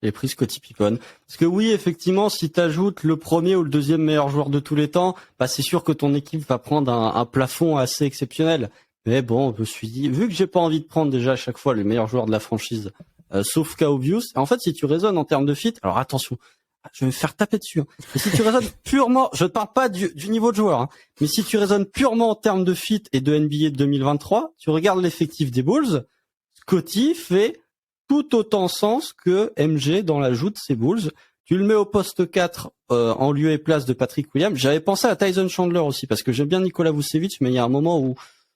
J'ai pris Scottie Pippen. Parce que oui, effectivement, si t'ajoutes le premier ou le deuxième meilleur joueur de tous les temps, bah c'est sûr que ton équipe va prendre un plafond assez exceptionnel. Mais bon, je me suis dit, vu que j'ai pas envie de prendre déjà à chaque fois le meilleur joueur de la franchise, sauf cas obvious, en fait, si tu raisonnes en termes de fit, alors attention, je vais me faire taper dessus. Hein. Mais si tu raisonnes purement, je ne parle pas du niveau de joueur, hein, mais si tu raisonnes purement en termes de fit et de NBA 2023, tu regardes l'effectif des Bulls, Scottie fait tout autant sens que MJ dans l'ajout de ces Bulls. Tu le mets au poste 4 en lieu et place de Patrick Williams. J'avais pensé à Tyson Chandler aussi parce que j'aime bien Nikola Vucevic, mais il y a un moment où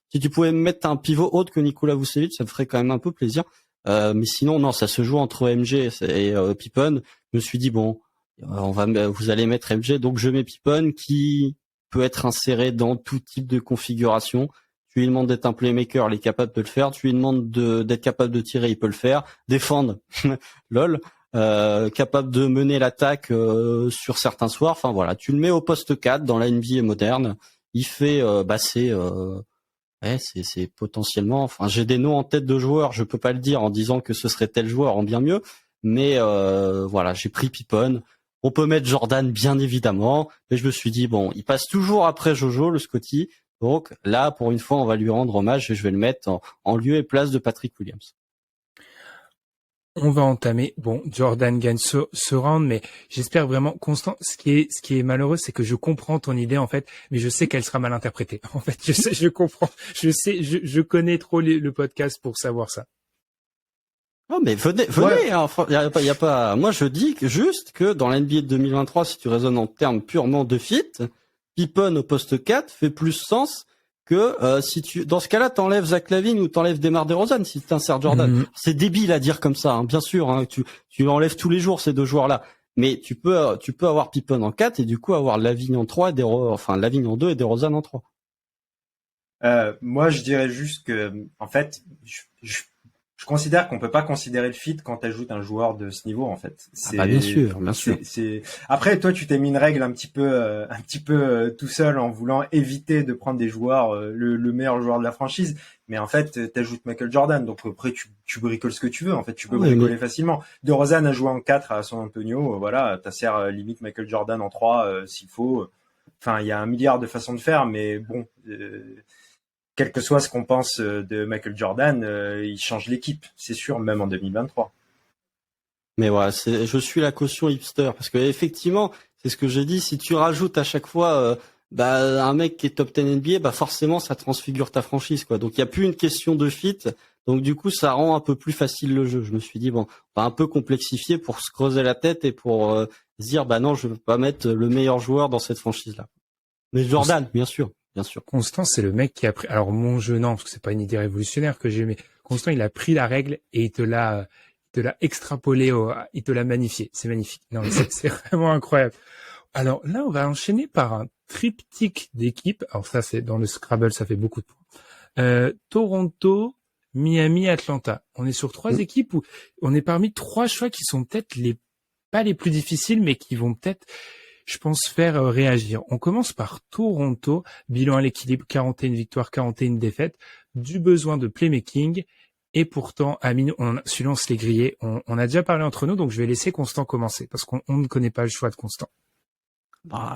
si tu pouvais me mettre un pivot autre que Nikola Vucevic, ça me ferait quand même un peu plaisir. Mais sinon, non, ça se joue entre MJ et Pippen. Je me suis dit, bon, vous allez mettre MJ, donc je mets Pippen qui peut être inséré dans tout type de configuration. Tu lui demandes d'être un playmaker, il est capable de le faire. Tu lui demandes d'être capable de tirer, il peut le faire. Défendre, lol. Capable de mener l'attaque sur certains soirs. Enfin voilà, tu le mets au poste 4 dans la NBA moderne. Il fait, c'est potentiellement. Enfin, j'ai des noms en tête de joueurs. Je peux pas le dire en disant que ce serait tel joueur en bien mieux. Mais voilà, j'ai pris Pippen. On peut mettre Jordan bien évidemment. Mais je me suis dit bon, il passe toujours après Jojo, le Scottie. Donc là, pour une fois, on va lui rendre hommage et je vais le mettre en lieu et place de Patrick Williams. On va entamer. Bon, Jordan gagne ce round, mais j'espère vraiment, Constant, ce qui est malheureux, c'est que je comprends ton idée, en fait, mais je sais qu'elle sera mal interprétée. En fait, je comprends. Je connais trop le podcast pour savoir ça. Oh, mais venez, Ouais. hein. Y a pas, moi, je dis juste que dans l'NBA de 2023, si tu raisonnes en termes purement de fit, Pippen au poste 4 fait plus sens que si tu, dans ce cas-là, t'enlèves Zach LaVine ou t'enlèves DeMar DeRozan si t'insères Jordan. C'est débile à dire comme ça, hein, bien sûr. Hein, tu enlèves tous les jours ces deux joueurs-là, mais tu peux avoir Pippen en 4 et du coup avoir LaVine en 3 LaVine en 2 et DeRozan en 3. Moi, je dirais juste que, en fait, je considère qu'on peut pas considérer le fit quand tu ajoutes un joueur de ce niveau, en fait. Bien sûr. Après, toi, tu t'es mis une règle un petit peu tout seul en voulant éviter de prendre des joueurs, le meilleur joueur de la franchise. Mais en fait, t'ajoutes Michael Jordan. Donc après, tu bricoles ce que tu veux. En fait, tu peux bricoler facilement. DeRozan a joué en 4 à San Antonio. Voilà, t'asserres limite Michael Jordan en 3 s'il faut. Enfin, il y a un milliard de façons de faire, mais bon, quel que soit ce qu'on pense de Michael Jordan, il change l'équipe, c'est sûr, même en 2023. Mais voilà, je suis la caution hipster parce que effectivement, c'est ce que j'ai dit. Si tu rajoutes à chaque fois un mec qui est top 10 NBA, forcément ça transfigure ta franchise, quoi. Donc il y a plus une question de fit. Donc du coup, ça rend un peu plus facile le jeu. Je me suis dit bon, on va un peu complexifier pour se creuser la tête et pour se dire non, je veux pas mettre le meilleur joueur dans cette franchise-là. Mais Jordan, bien sûr. Constant, c'est le mec qui a pris, alors mon jeu, non, parce que c'est pas une idée révolutionnaire que j'ai, mais Constant, il a pris la règle et il te l'a extrapolé, il te l'a magnifié. C'est magnifique. Non, mais c'est vraiment incroyable. Alors là, on va enchaîner par un triptyque d'équipes. Alors ça, c'est dans le Scrabble, ça fait beaucoup de points. Toronto, Miami, Atlanta. On est sur 3 équipes où on est parmi 3 choix qui sont peut-être pas les plus difficiles, mais qui vont peut-être, je pense, faire réagir. On commence par Toronto, bilan à l'équilibre, 41 victoires, 41 défaites, du besoin de playmaking, et pourtant, Amine, celui-là on se l'est grillé, on a déjà parlé entre nous, donc je vais laisser Constant commencer, parce qu'on ne connaît pas le choix de Constant.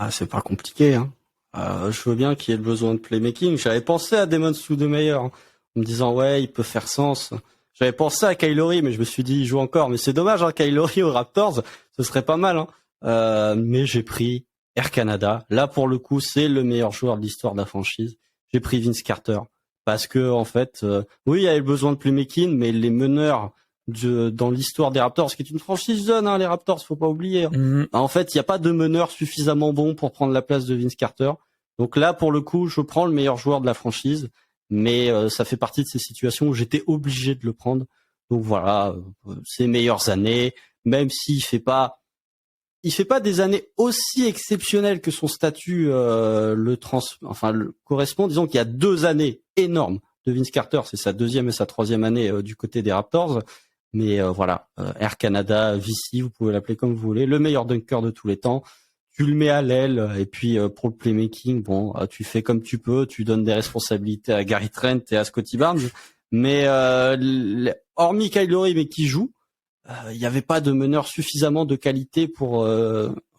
C'est pas compliqué, hein. Je veux bien qu'il y ait le besoin de playmaking. J'avais pensé à Demon Stoudemire, en me disant, ouais, il peut faire sens. J'avais pensé à Kyle Lowry, mais je me suis dit, il joue encore, mais c'est dommage, hein, Kyle Lowry aux Raptors, ce serait pas mal, hein. mais j'ai pris Air Canada. Là, pour le coup, c'est le meilleur joueur de l'histoire de la franchise. J'ai pris Vince Carter parce que en fait, oui, il y avait besoin de playmaking, mais les meneurs dans l'histoire des Raptors, qui est une franchise jeune, hein, les Raptors, faut pas oublier. En fait, il n'y a pas de meneur suffisamment bon pour prendre la place de Vince Carter. Donc là, pour le coup, je prends le meilleur joueur de la franchise, mais ça fait partie de ces situations où j'étais obligé de le prendre. Donc voilà, ses meilleures années, même s'il fait pas des années aussi exceptionnelles que son statut correspond. Disons qu'il y a 2 années énormes de Vince Carter, c'est sa 2e et sa 3e année du côté des Raptors. Mais voilà, Air Canada, VC, vous pouvez l'appeler comme vous voulez, le meilleur dunker de tous les temps. Tu le mets à l'aile et puis pour le playmaking, bon, tu fais comme tu peux, tu donnes des responsabilités à Gary Trent et à Scottie Barnes. Mais hormis Kyle Lowry, mais qui joue, il n'y avait pas de meneur suffisamment de qualité pour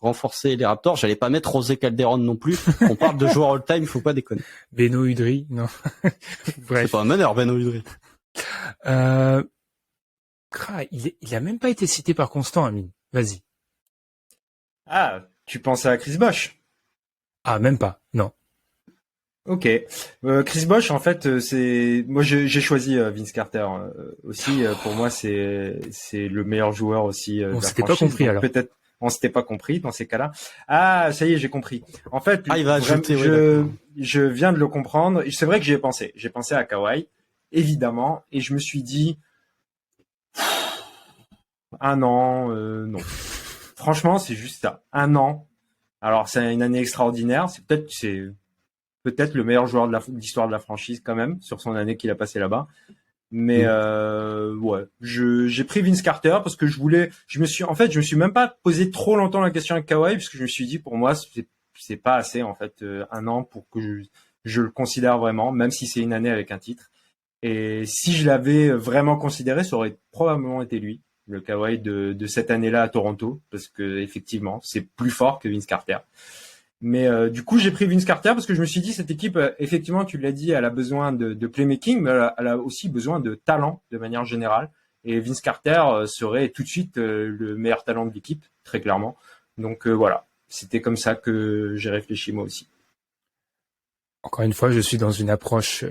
renforcer les Raptors. J'allais pas mettre José Calderon non plus. On parle de joueur all-time, il faut pas déconner. Beno Udrih, non. Bref. C'est pas un meneur, Beno Udrih. Il a même pas été cité par Constant, Amine. Vas-y. Ah, tu pensais à Chris Bosh? Ah, même pas, non. Ok. Chris Bosh, en fait, moi j'ai choisi Vince Carter aussi. Pour moi, c'est le meilleur joueur aussi. On s'était pas compris alors. Peut-être on s'était pas compris dans ces cas-là. Ah, ça y est, j'ai compris. En fait, il va ajouter, je viens de le comprendre. C'est vrai que j'y ai pensé. J'ai pensé à Kawhi, évidemment, et je me suis dit 1 an, non. Franchement, c'est juste ça. 1 an. Alors, c'est une année extraordinaire. C'est peut-être le meilleur joueur de l'histoire de la franchise quand même sur son année qu'il a passé là-bas. Mais ouais, j'ai pris Vince Carter parce que je me suis même pas posé trop longtemps la question avec Kawhi parce que je me suis dit pour moi c'est pas assez en fait 1 an pour que je le considère vraiment, même si c'est une année avec un titre. Et si je l'avais vraiment considéré, ça aurait probablement été lui, le Kawhi de cette année-là à Toronto, parce que effectivement c'est plus fort que Vince Carter. Mais du coup, j'ai pris Vince Carter parce que je me suis dit cette équipe, effectivement, tu l'as dit, elle a besoin de playmaking, mais elle a aussi besoin de talent de manière générale. Et Vince Carter serait tout de suite le meilleur talent de l'équipe, très clairement. Donc voilà, c'était comme ça que j'ai réfléchi moi aussi. Encore une fois, je suis dans une approche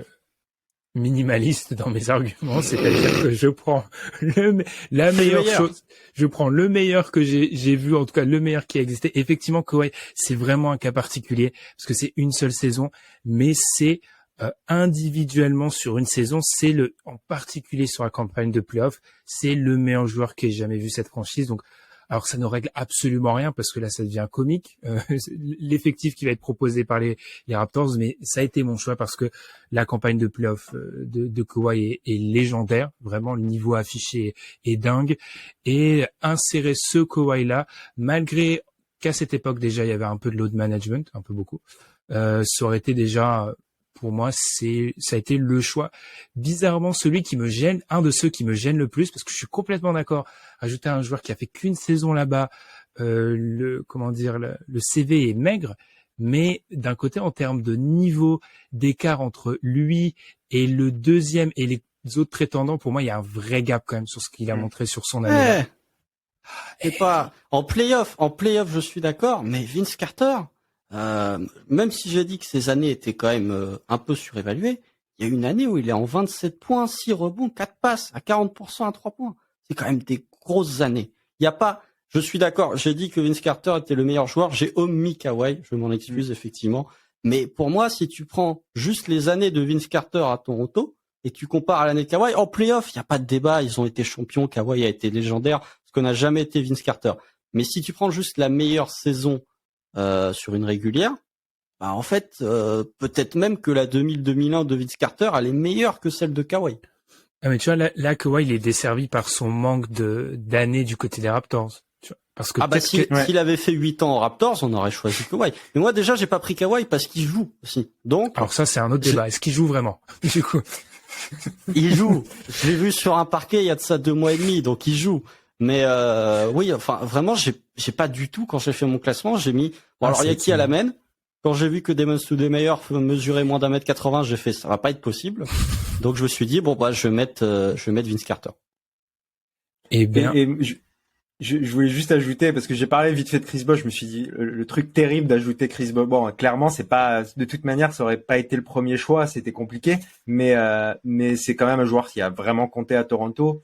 minimaliste dans mes arguments, c'est-à-dire que je prends la meilleure chose, je prends le meilleur que j'ai vu, en tout cas le meilleur qui a existé. Effectivement, Kawhi, c'est vraiment un cas particulier parce que c'est une seule saison, mais c'est individuellement sur une saison, en particulier sur la campagne de playoff, c'est le meilleur joueur qu'ait jamais vu cette franchise. Donc, alors ça ne règle absolument rien parce que là ça devient comique, l'effectif qui va être proposé par les Raptors, mais ça a été mon choix parce que la campagne de playoff de Kawhi est légendaire, vraiment le niveau affiché est dingue, et insérer ce Kawhi là, malgré qu'à cette époque déjà il y avait un peu de load management, un peu beaucoup, ça aurait été déjà... Pour moi, ça a été le choix. Bizarrement, celui qui me gêne, un de ceux qui me gêne le plus, parce que je suis complètement d'accord. Ajouter un joueur qui a fait qu'une saison là-bas, le CV est maigre, mais d'un côté, en termes de niveau d'écart entre lui et le deuxième et les autres prétendants, pour moi, il y a un vrai gap quand même sur ce qu'il a montré sur son année. C'est pas en playoff, je suis d'accord, mais Vince Carter. Même si j'ai dit que ces années étaient quand même un peu surévaluées, il y a une année où il est en 27 points, 6 rebonds, 4 passes, à 40% à 3 points. C'est quand même des grosses années. Il y a pas, je suis d'accord, j'ai dit que Vince Carter était le meilleur joueur, j'ai omis Kawhi, je m'en excuse effectivement. Mais pour moi, si tu prends juste les années de Vince Carter à Toronto et tu compares à l'année de Kawhi, en playoff, il n'y a pas de débat, ils ont été champions, Kawhi a été légendaire, ce qu'on n'a jamais été Vince Carter. Mais si tu prends juste la meilleure saison sur une régulière, bah en fait, peut-être même que la 2000-2001 de Vince Carter, elle est meilleure que celle de Kawhi. Ah mais tu vois, là Kawhi, il est desservi par son manque d'années du côté des Raptors. Tu vois, parce que s'il avait fait 8 ans aux Raptors, on aurait choisi Kawhi. Mais moi, déjà, j'ai pas pris Kawhi parce qu'il joue aussi. Donc. Alors ça, c'est un autre débat. Est-ce qu'il joue vraiment? Du coup. Il joue. Je l'ai vu sur un parquet il y a de ça 2 mois et demi, donc il joue. Mais oui, enfin vraiment, j'ai pas du tout, quand j'ai fait mon classement, j'ai mis. Bon, alors il y a qui à la main. Quand j'ai vu que Damon Stoudemire mesurait moins d'1m80, j'ai fait ça va pas être possible. Donc je me suis dit bon bah je vais mettre Vince Carter. Et bien. Je voulais juste ajouter, parce que j'ai parlé vite fait de Chris Bosh, je me suis dit, le truc terrible d'ajouter Chris Bosh, bon, clairement, c'est pas, de toute manière, ça aurait pas été le premier choix, c'était compliqué, mais c'est quand même un joueur qui a vraiment compté à Toronto.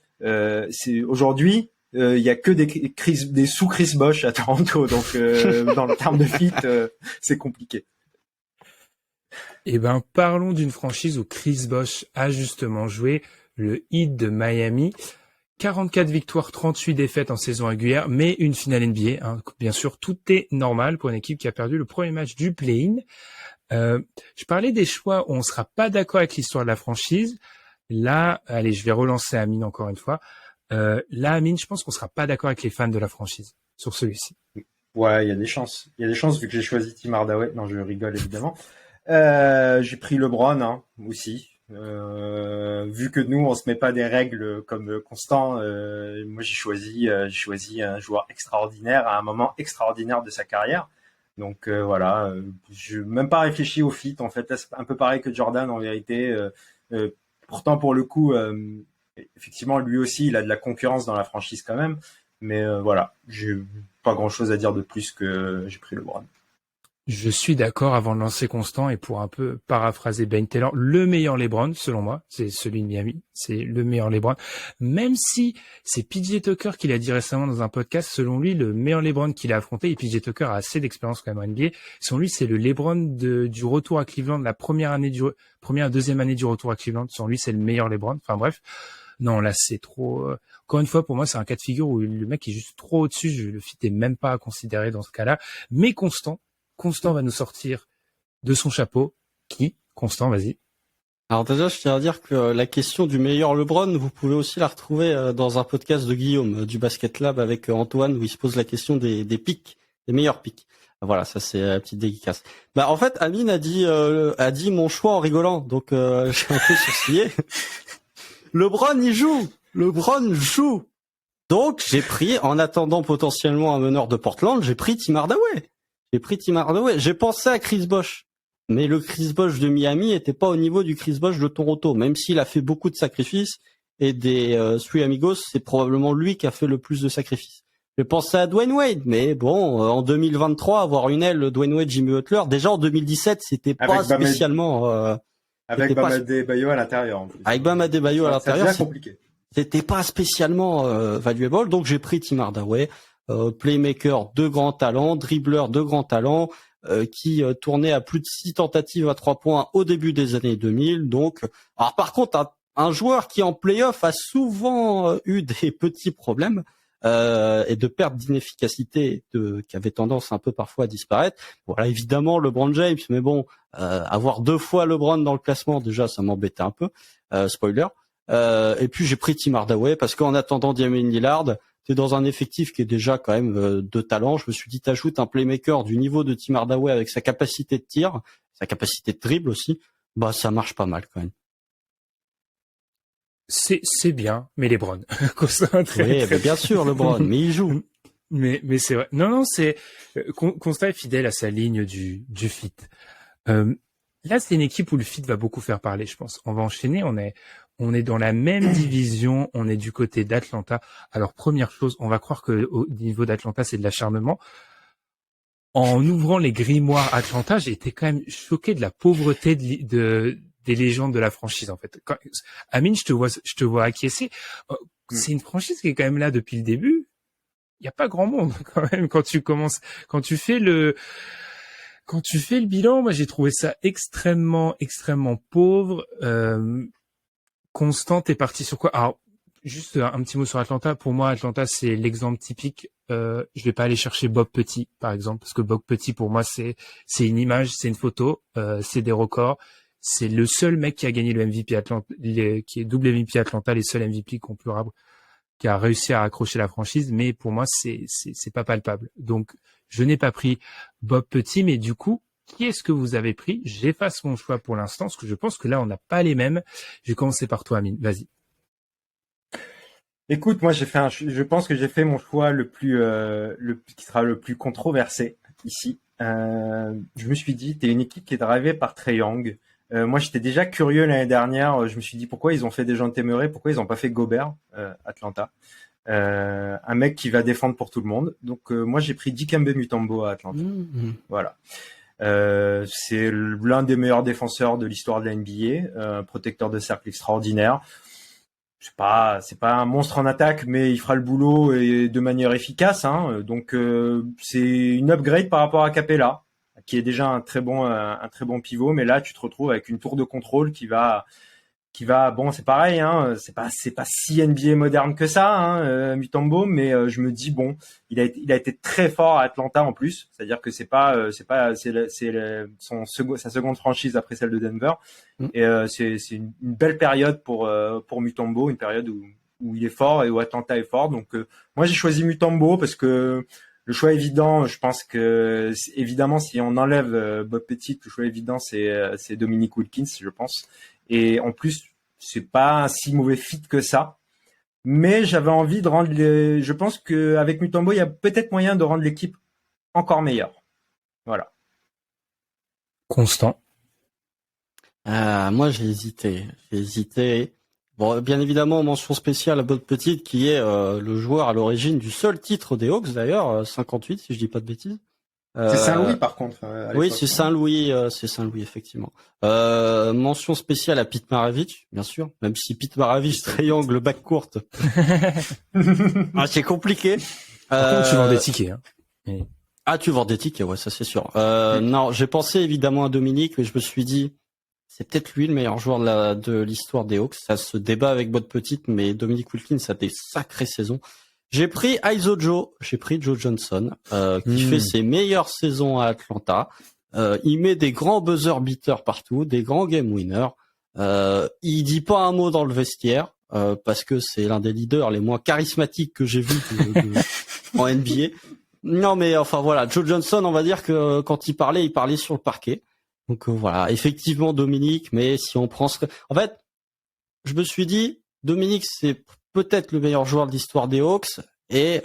Aujourd'hui, il y a que des sous Chris Bosh à Toronto, donc dans le terme de fit, c'est compliqué. Eh ben, parlons d'une franchise où Chris Bosh a justement joué, le Heat de Miami. 44 victoires, 38 défaites en saison régulière, mais une finale NBA. Hein. Bien sûr, tout est normal pour une équipe qui a perdu le premier match du play-in. Je parlais des choix où on sera pas d'accord avec l'histoire de la franchise. Là, allez, je vais relancer Amine encore une fois. Là, Amine, je pense qu'on sera pas d'accord avec les fans de la franchise sur celui-ci. Ouais, il y a des chances. Il y a des chances vu que j'ai choisi Tim Hardaway. Non, je rigole évidemment. J'ai pris LeBron hein, aussi. Vu que nous on se met pas des règles comme Constant, moi j'ai choisi un joueur extraordinaire à un moment extraordinaire de sa carrière. Donc voilà, je même pas réfléchi au fit en fait. Là, c'est un peu pareil que Jordan en vérité. Pourtant pour le coup, effectivement lui aussi il a de la concurrence dans la franchise quand même. Mais voilà, j'ai pas grand chose à dire de plus que j'ai pris LeBron. Je suis d'accord avant de lancer Constant et pour un peu paraphraser Ben Taylor, le meilleur LeBron, selon moi, c'est celui de Miami, c'est le meilleur LeBron. Même si c'est PJ Tucker qui l'a dit récemment dans un podcast, selon lui, le meilleur LeBron qu'il a affronté, et PJ Tucker a assez d'expérience quand même en NBA, selon lui, c'est le LeBron du retour à Cleveland, la première, deuxième année du retour à Cleveland, selon lui, c'est le meilleur LeBron. Enfin bref. Non, là, c'est trop, encore une fois, pour moi, c'est un cas de figure où le mec est juste trop au-dessus, le fit est même pas à considérer dans ce cas-là. Mais Constant va nous sortir de son chapeau. Qui? Constant, vas-y. Alors déjà, je tiens à dire que la question du meilleur LeBron, vous pouvez aussi la retrouver dans un podcast de Guillaume du Basket Lab avec Antoine où il se pose la question des pics, des meilleurs pics. Voilà, ça c'est la petite dédicace. Bah en fait, Amine a dit mon choix en rigolant, donc j'ai un peu sourcillé. LeBron il joue, LeBron joue. Donc j'ai pris, en attendant potentiellement un meneur de Portland, j'ai pris Tim Hardaway. J'ai pensé à Chris Bosh. Mais le Chris Bosh de Miami était pas au niveau du Chris Bosh de Toronto, même s'il a fait beaucoup de sacrifices et des Three Amigos, c'est probablement lui qui a fait le plus de sacrifices. J'ai pensé à Dwayne Wade, mais bon, en 2023, avoir une aile Dwayne Wade, Jimmy Butler, déjà en 2017, c'était pas spécialement avec Bam Adebayo à l'intérieur en plus. Avec Bam Adebayo à l'intérieur, c'est compliqué. C'était pas spécialement valuable, donc j'ai pris Tim Hardaway, playmaker de grand talent, dribbleur de grand talent, qui tournait à plus de 6 tentatives à 3 points au début des années 2000. Donc, alors par contre, un joueur qui en play-off a souvent eu des petits problèmes et de perte d'inefficacité qui avait tendance un peu parfois à disparaître. Voilà, évidemment LeBron James, mais bon, avoir 2 fois LeBron dans le classement, déjà ça m'embêtait un peu. Spoiler. Et puis j'ai pris Tim Hardaway parce qu'en attendant Damian Lillard, t'es dans un effectif qui est déjà quand même de talent. Je me suis dit, t'ajoutes un playmaker du niveau de Tim Hardaway avec sa capacité de tir, sa capacité de dribble aussi, bah ça marche pas mal quand même. C'est bien, mais LeBron. Oui, bien sûr LeBron, mais il joue. Mais c'est vrai. Non, c'est Constant est fidèle à sa ligne du fit. Là, c'est une équipe où le fit va beaucoup faire parler, je pense. On va enchaîner. On est dans la même division. On est du côté d'Atlanta. Alors, première chose, on va croire que au niveau d'Atlanta, c'est de l'acharnement. En ouvrant les grimoires Atlanta, j'ai été quand même choqué de la pauvreté des légendes de la franchise, en fait. Amine, je te vois acquiescer. C'est une franchise qui est quand même là depuis le début. Il n'y a pas grand monde, quand même, quand tu fais le bilan. Moi, j'ai trouvé ça extrêmement pauvre. Constant est parti sur quoi? Alors, juste un petit mot sur Atlanta. Pour moi, Atlanta, c'est l'exemple typique. Je vais pas aller chercher Bob Petit, par exemple, parce que Bob Petit, pour moi, c'est une image, c'est une photo, c'est des records. C'est le seul mec qui a gagné le MVP Atlanta, qui est double MVP Atlanta, les seuls MVP comparables, qui a réussi à accrocher la franchise. Mais pour moi, c'est pas palpable. Donc, je n'ai pas pris Bob Petit, mais du coup, qui est-ce que vous avez pris? J'efface mon choix pour l'instant, parce que je pense que là, on n'a pas les mêmes. Je vais commencer par toi, Amine. Vas-y. Écoute, moi, je pense que j'ai fait mon choix qui sera le plus controversé ici. Je me suis dit, t'es une équipe qui est drivée par Trae Young. Moi, j'étais déjà curieux l'année dernière. Je me suis dit pourquoi ils ont fait Dejounte Murray, pourquoi ils n'ont pas fait Gobert, Atlanta. un mec qui va défendre pour tout le monde. Donc moi j'ai pris Dikembe Mutombo à Atlanta. Voilà. C'est l'un des meilleurs défenseurs de l'histoire de la NBA, protecteur de cercle extraordinaire. C'est pas un monstre en attaque, mais il fera le boulot et de manière efficace. Hein. Donc c'est une upgrade par rapport à Capella, qui est déjà un très bon pivot, mais là tu te retrouves avec une tour de contrôle qui va bon, c'est pareil, hein, c'est pas si NBA moderne que ça, hein, Mutombo, mais je me dis bon, il a été très fort à Atlanta en plus, c'est-à-dire que sa seconde franchise après celle de Denver, et c'est une belle période pour Mutombo, une période où il est fort et où Atlanta est fort. Donc moi j'ai choisi Mutombo parce que le choix évident, je pense que évidemment si on enlève Bob Pettit, le choix évident c'est Dominique Wilkins, je pense. Et en plus, c'est pas un si mauvais fit que ça. Mais j'avais envie de rendre je pense qu'avec Mutombo, il y a peut-être moyen de rendre l'équipe encore meilleure. Voilà. Constant. Moi, j'ai hésité. Bon, bien évidemment, mention spéciale à Bob Pettit, qui est le joueur à l'origine du seul titre des Hawks, d'ailleurs, 58, si je dis pas de bêtises. C'est Saint-Louis par contre. Oui, c'est Saint-Louis, effectivement. Mention spéciale à Pete Maravich, bien sûr, même si Pete Maravich triangle backcourt. C'est compliqué. Par contre, tu vends des tickets. Hein. Et... Ah, tu vends des tickets, ouais, ça c'est sûr. Non, j'ai pensé évidemment à Dominique, mais je me suis dit, c'est peut-être lui le meilleur joueur de l'histoire des Hawks. Ça se débat avec Bob Pettit, mais Dominique Wilkins a des sacrées saisons. J'ai pris Joe Johnson, qui fait ses meilleures saisons à Atlanta. Il met des grands buzzer beaters partout, des grands game winners. Il dit pas un mot dans le vestiaire, parce que c'est l'un des leaders les moins charismatiques que j'ai vu en NBA. Non, mais enfin voilà, Joe Johnson, on va dire que quand il parlait sur le parquet. Donc voilà, effectivement Dominique, mais si on prend en fait, je me suis dit, Dominique, c'est peut-être le meilleur joueur de l'histoire des Hawks, et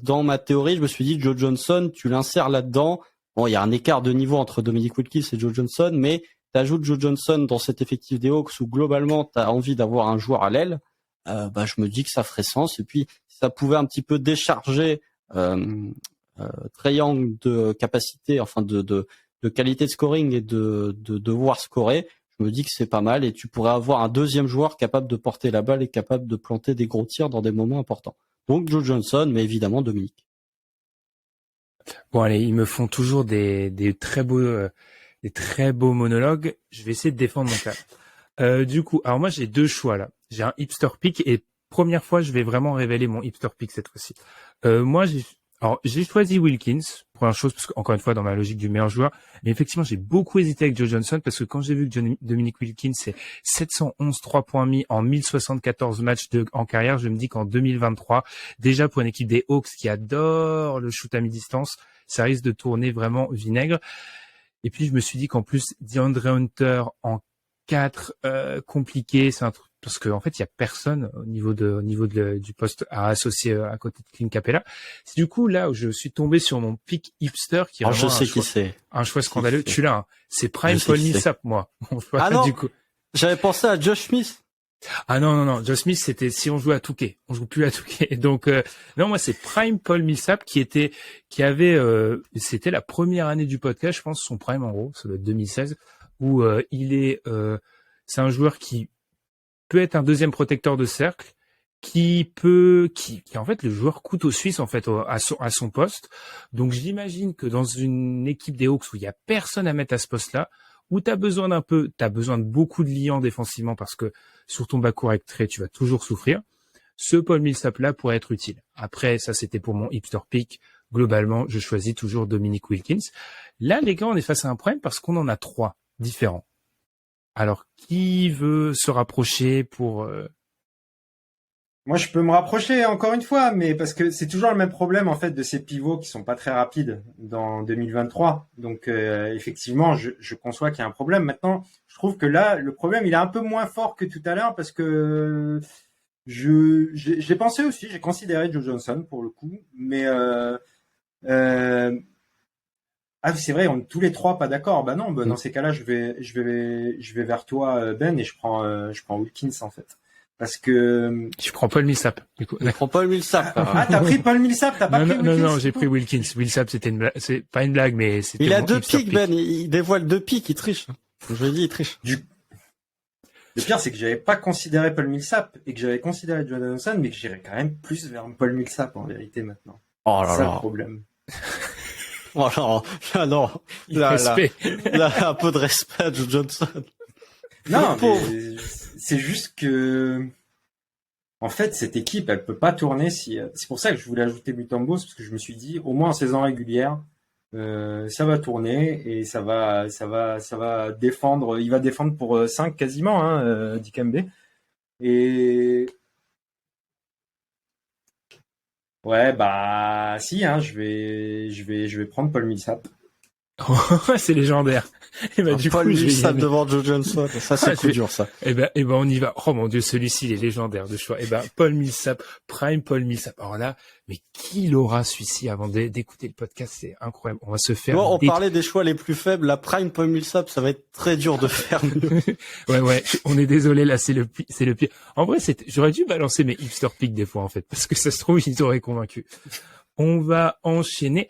dans ma théorie, je me suis dit, Joe Johnson, tu l'insères là-dedans. Bon, il y a un écart de niveau entre Dominique Wilkins et Joe Johnson, mais tu ajoutes Joe Johnson dans cet effectif des Hawks où globalement, tu as envie d'avoir un joueur à l'aile. Je me dis que ça ferait sens, et puis ça pouvait un petit peu décharger Trae Young de capacité, enfin de qualité de scoring et de devoir scorer. Je me dis que c'est pas mal, et tu pourrais avoir un deuxième joueur capable de porter la balle et capable de planter des gros tirs dans des moments importants. Donc Joe Johnson, mais évidemment Dominique. Bon allez, ils me font toujours des très beaux monologues. Je vais essayer de défendre mon cas. Du coup, alors moi j'ai deux choix là. J'ai un hipster pick, et première fois je vais vraiment révéler mon hipster pick cette fois-ci. Moi j'ai choisi Wilkins, première chose, parce qu'encore une fois, dans ma logique du meilleur joueur, mais effectivement, j'ai beaucoup hésité avec Joe Johnson, parce que quand j'ai vu que Dominique Wilkins, c'est 711 3 points mis en 1074 matchs en carrière, je me dis qu'en 2023, déjà pour une équipe des Hawks qui adore le shoot à mi-distance, ça risque de tourner vraiment vinaigre. Et puis, je me suis dit qu'en plus, DeAndre Hunter en 4, compliqué, c'est un truc, parce qu'en fait, il y a personne au niveau du poste à associer à côté de Clint Capella. C'est du coup là où je suis tombé sur mon pick hipster qui est un choix scandaleux. Tu l'as, hein. C'est Prime Paul Millsap, moi. Mon choix, ah non, du coup. J'avais pensé à Josh Smith. Ah non, Josh Smith, c'était si on jouait à Touquet. On joue plus à Touquet. Donc non, moi c'est Prime Paul Millsap c'était la première année du podcast, je pense, son prime en gros, ça doit être 2016, où c'est un joueur qui peut être un deuxième protecteur de cercle, qui en fait le joueur couteau suisse en fait à son poste. Donc j'imagine que dans une équipe des Hawks où il y a personne à mettre à ce poste-là, où t'as besoin de beaucoup de liants défensivement, parce que sur ton backcourt avec Trae, tu vas toujours souffrir. Ce Paul Millsap là pourrait être utile. Après, ça c'était pour mon hipster pick. Globalement, je choisis toujours Dominique Wilkins. Là, les gars, on est face à un problème parce qu'on en a 3 différents. Alors, qui veut se rapprocher pour... Moi, je peux me rapprocher encore une fois, mais parce que c'est toujours le même problème en fait de ces pivots qui sont pas très rapides dans 2023. Donc, effectivement, je conçois qu'il y a un problème. Maintenant, je trouve que là, le problème, il est un peu moins fort que tout à l'heure, parce que j'ai pensé aussi, j'ai considéré Joe Johnson pour le coup, mais c'est vrai, on est tous les trois pas d'accord. Bah non, dans ces cas-là, je vais vers toi, Ben, et je prends Wilkins en fait. Parce que... Je prends Paul Millsap, du coup. Je prends Paul Millsap. Ah, t'as pris Paul Millsap, t'as pas pris Wilkins? Non, j'ai pris Wilkins. Millsap, c'était une blague. C'est pas une blague, mais c'était Il a mon 2 hipster pics, pick. Ben. Il dévoile 2 pics, il triche. Je l'ai dit, il triche. Le pire, c'est que j'avais pas considéré Paul Millsap et que j'avais considéré Jordan Johnson, mais que j'irais quand même plus vers Paul Millsap en vérité maintenant. Oh C'est là ça le là. problème. Oh non, là, non. Là, Respect. là, un peu de respect à Joe Johnson. Non, Le pauvre. mais c'est juste que, en fait, cette équipe, elle peut pas tourner si. C'est pour ça que je voulais ajouter Mutombo, parce que je me suis dit, au moins en saison régulière, ça va tourner et ça va défendre. Il va défendre pour 5 quasiment, hein, Dikembe. Et ouais, bah si, hein, je vais prendre Paul Millsap. C'est légendaire. Et bah, du Paul coup, je vais y Millsap aller. devant Joe Johnson. Ça, c'est Ah, coup dur, ça. Eh ben, on y va. Oh mon Dieu, celui-ci, il est légendaire de choix. Eh ben, Paul Millsap, Prime Paul Millsap. Alors là, mais qui l'aura celui-ci avant d'écouter le podcast? C'est incroyable. On va se faire. Bon, on parlait des choix les plus faibles. La Prime Paul Millsap, ça va être très dur de faire mieux. Ouais, on est désolé, là, c'est le pire. En vrai, j'aurais dû balancer mes hipster picks des fois, en fait, parce que ça se trouve, ils auraient convaincu. On va enchaîner.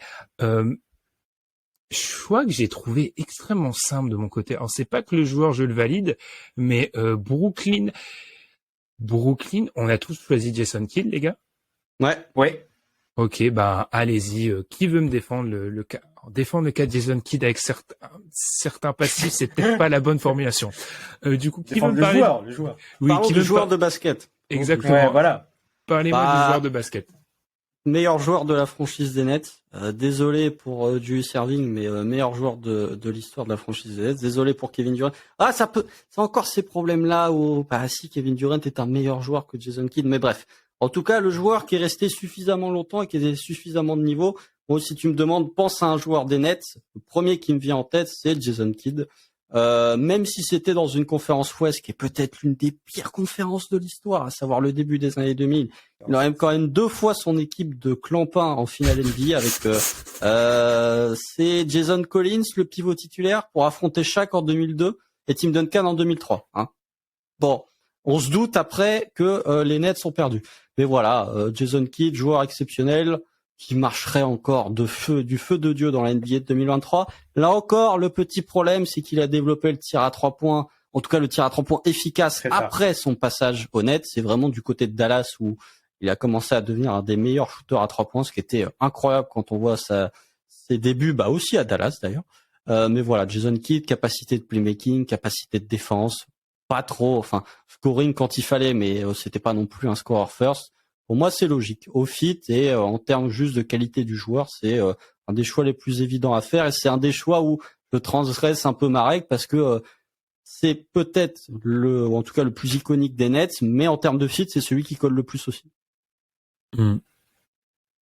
Choix que j'ai trouvé extrêmement simple de mon côté. Alors, c'est pas que le joueur, je le valide, mais Brooklyn, on a tous choisi Jason Kidd, les gars. Ouais. Ok, bah allez-y. Qui veut me défendre le cas? Alors, défendre le cas de Jason Kidd avec certains passifs, c'est peut-être pas la bonne formulation. Du coup, qui veut me Le parler? joueur. Oui, Parlons qui du veut me joueur de basket. Exactement. Ouais, voilà. Parlez-moi Bah, du joueur de basket. Meilleur joueur de la franchise des Nets. Désolé pour Julius Erving, mais meilleur joueur de l'histoire de la franchise des Nets. Désolé pour Kevin Durant. Ah, c'est encore ces problèmes-là où, bah si, Kevin Durant est un meilleur joueur que Jason Kidd, mais bref. En tout cas, le joueur qui est resté suffisamment longtemps et qui a suffisamment de niveau. Moi, si tu me demandes, pense à un joueur des Nets. Le premier qui me vient en tête, c'est Jason Kidd. Même si c'était dans une conférence Ouest qui est peut-être l'une des pires conférences de l'histoire, à savoir le début des années 2000, il a quand même 2 fois son équipe de clampin en finale NBA avec c'est Jason Collins, le pivot titulaire, pour affronter Shaq en 2002 et Tim Duncan en 2003. Hein. Bon, on se doute après que les Nets sont perdus. Mais voilà, Jason Kidd, joueur exceptionnel, qui marcherait encore du feu de Dieu dans la NBA de 2023. Là encore, le petit problème, c'est qu'il a développé le tir à 3 points, en tout cas le tir à 3 points efficace après son passage au Nets. C'est vraiment du côté de Dallas où il a commencé à devenir un des meilleurs shooters à 3 points, ce qui était incroyable quand on voit ses débuts, bah aussi à Dallas d'ailleurs. Mais voilà, Jason Kidd, capacité de playmaking, capacité de défense, pas trop, enfin, scoring quand il fallait, mais c'était pas non plus un scorer first. Pour moi, c'est logique. Au fit et en termes juste de qualité du joueur, c'est un des choix les plus évidents à faire et c'est un des choix où je transgresse un peu ma règle parce que c'est peut-être ou en tout cas le plus iconique des Nets, mais en termes de fit, c'est celui qui colle le plus aussi.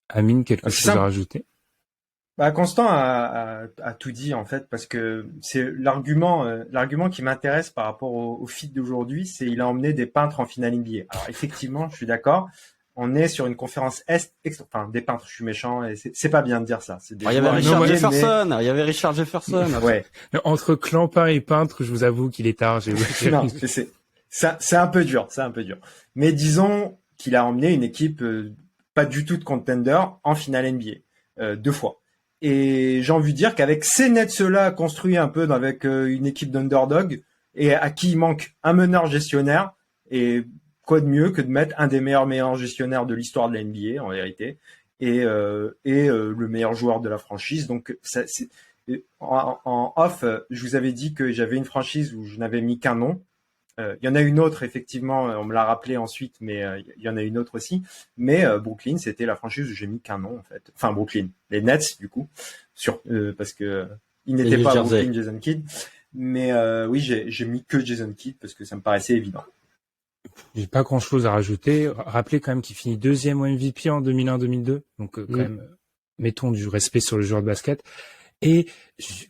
Amine, quelque chose à rajouter? Bah, Constant a tout dit en fait parce que c'est l'argument qui m'intéresse par rapport au fit d'aujourd'hui, c'est il a emmené des peintres en finale NBA. Alors effectivement, je suis d'accord. On est sur une conférence Est, enfin des peintres, je suis méchant et c'est pas bien de dire ça. Il y avait Richard Jefferson, il y avait Richard Jefferson. Ouais. Entre clampin et peintre, je vous avoue qu'il est tard. Non, c'est un peu dur, Mais disons qu'il a emmené une équipe pas du tout de contender en finale NBA 2 fois. Et j'ai envie de dire qu'avec ces Nets-là construits un peu avec une équipe d'underdog et à qui il manque un meneur gestionnaire et quoi de mieux que de mettre un des meilleurs gestionnaires de l'histoire de la NBA en vérité et le meilleur joueur de la franchise. Donc ça, en off, je vous avais dit que j'avais une franchise où je n'avais mis qu'un nom. Il y en a une autre effectivement, on me l'a rappelé ensuite, mais il y en a une autre aussi. Mais Brooklyn, c'était la franchise où j'ai mis qu'un nom en fait. Enfin Brooklyn, les Nets du coup, parce que il n'était pas Brooklyn Jason Kidd. Mais oui, j'ai mis que Jason Kidd parce que ça me paraissait évident. J'ai pas grand chose à rajouter. Rappelez quand même qu'il finit 2e au MVP en 2001-2002. Donc, quand même, mettons du respect sur le joueur de basket. Et,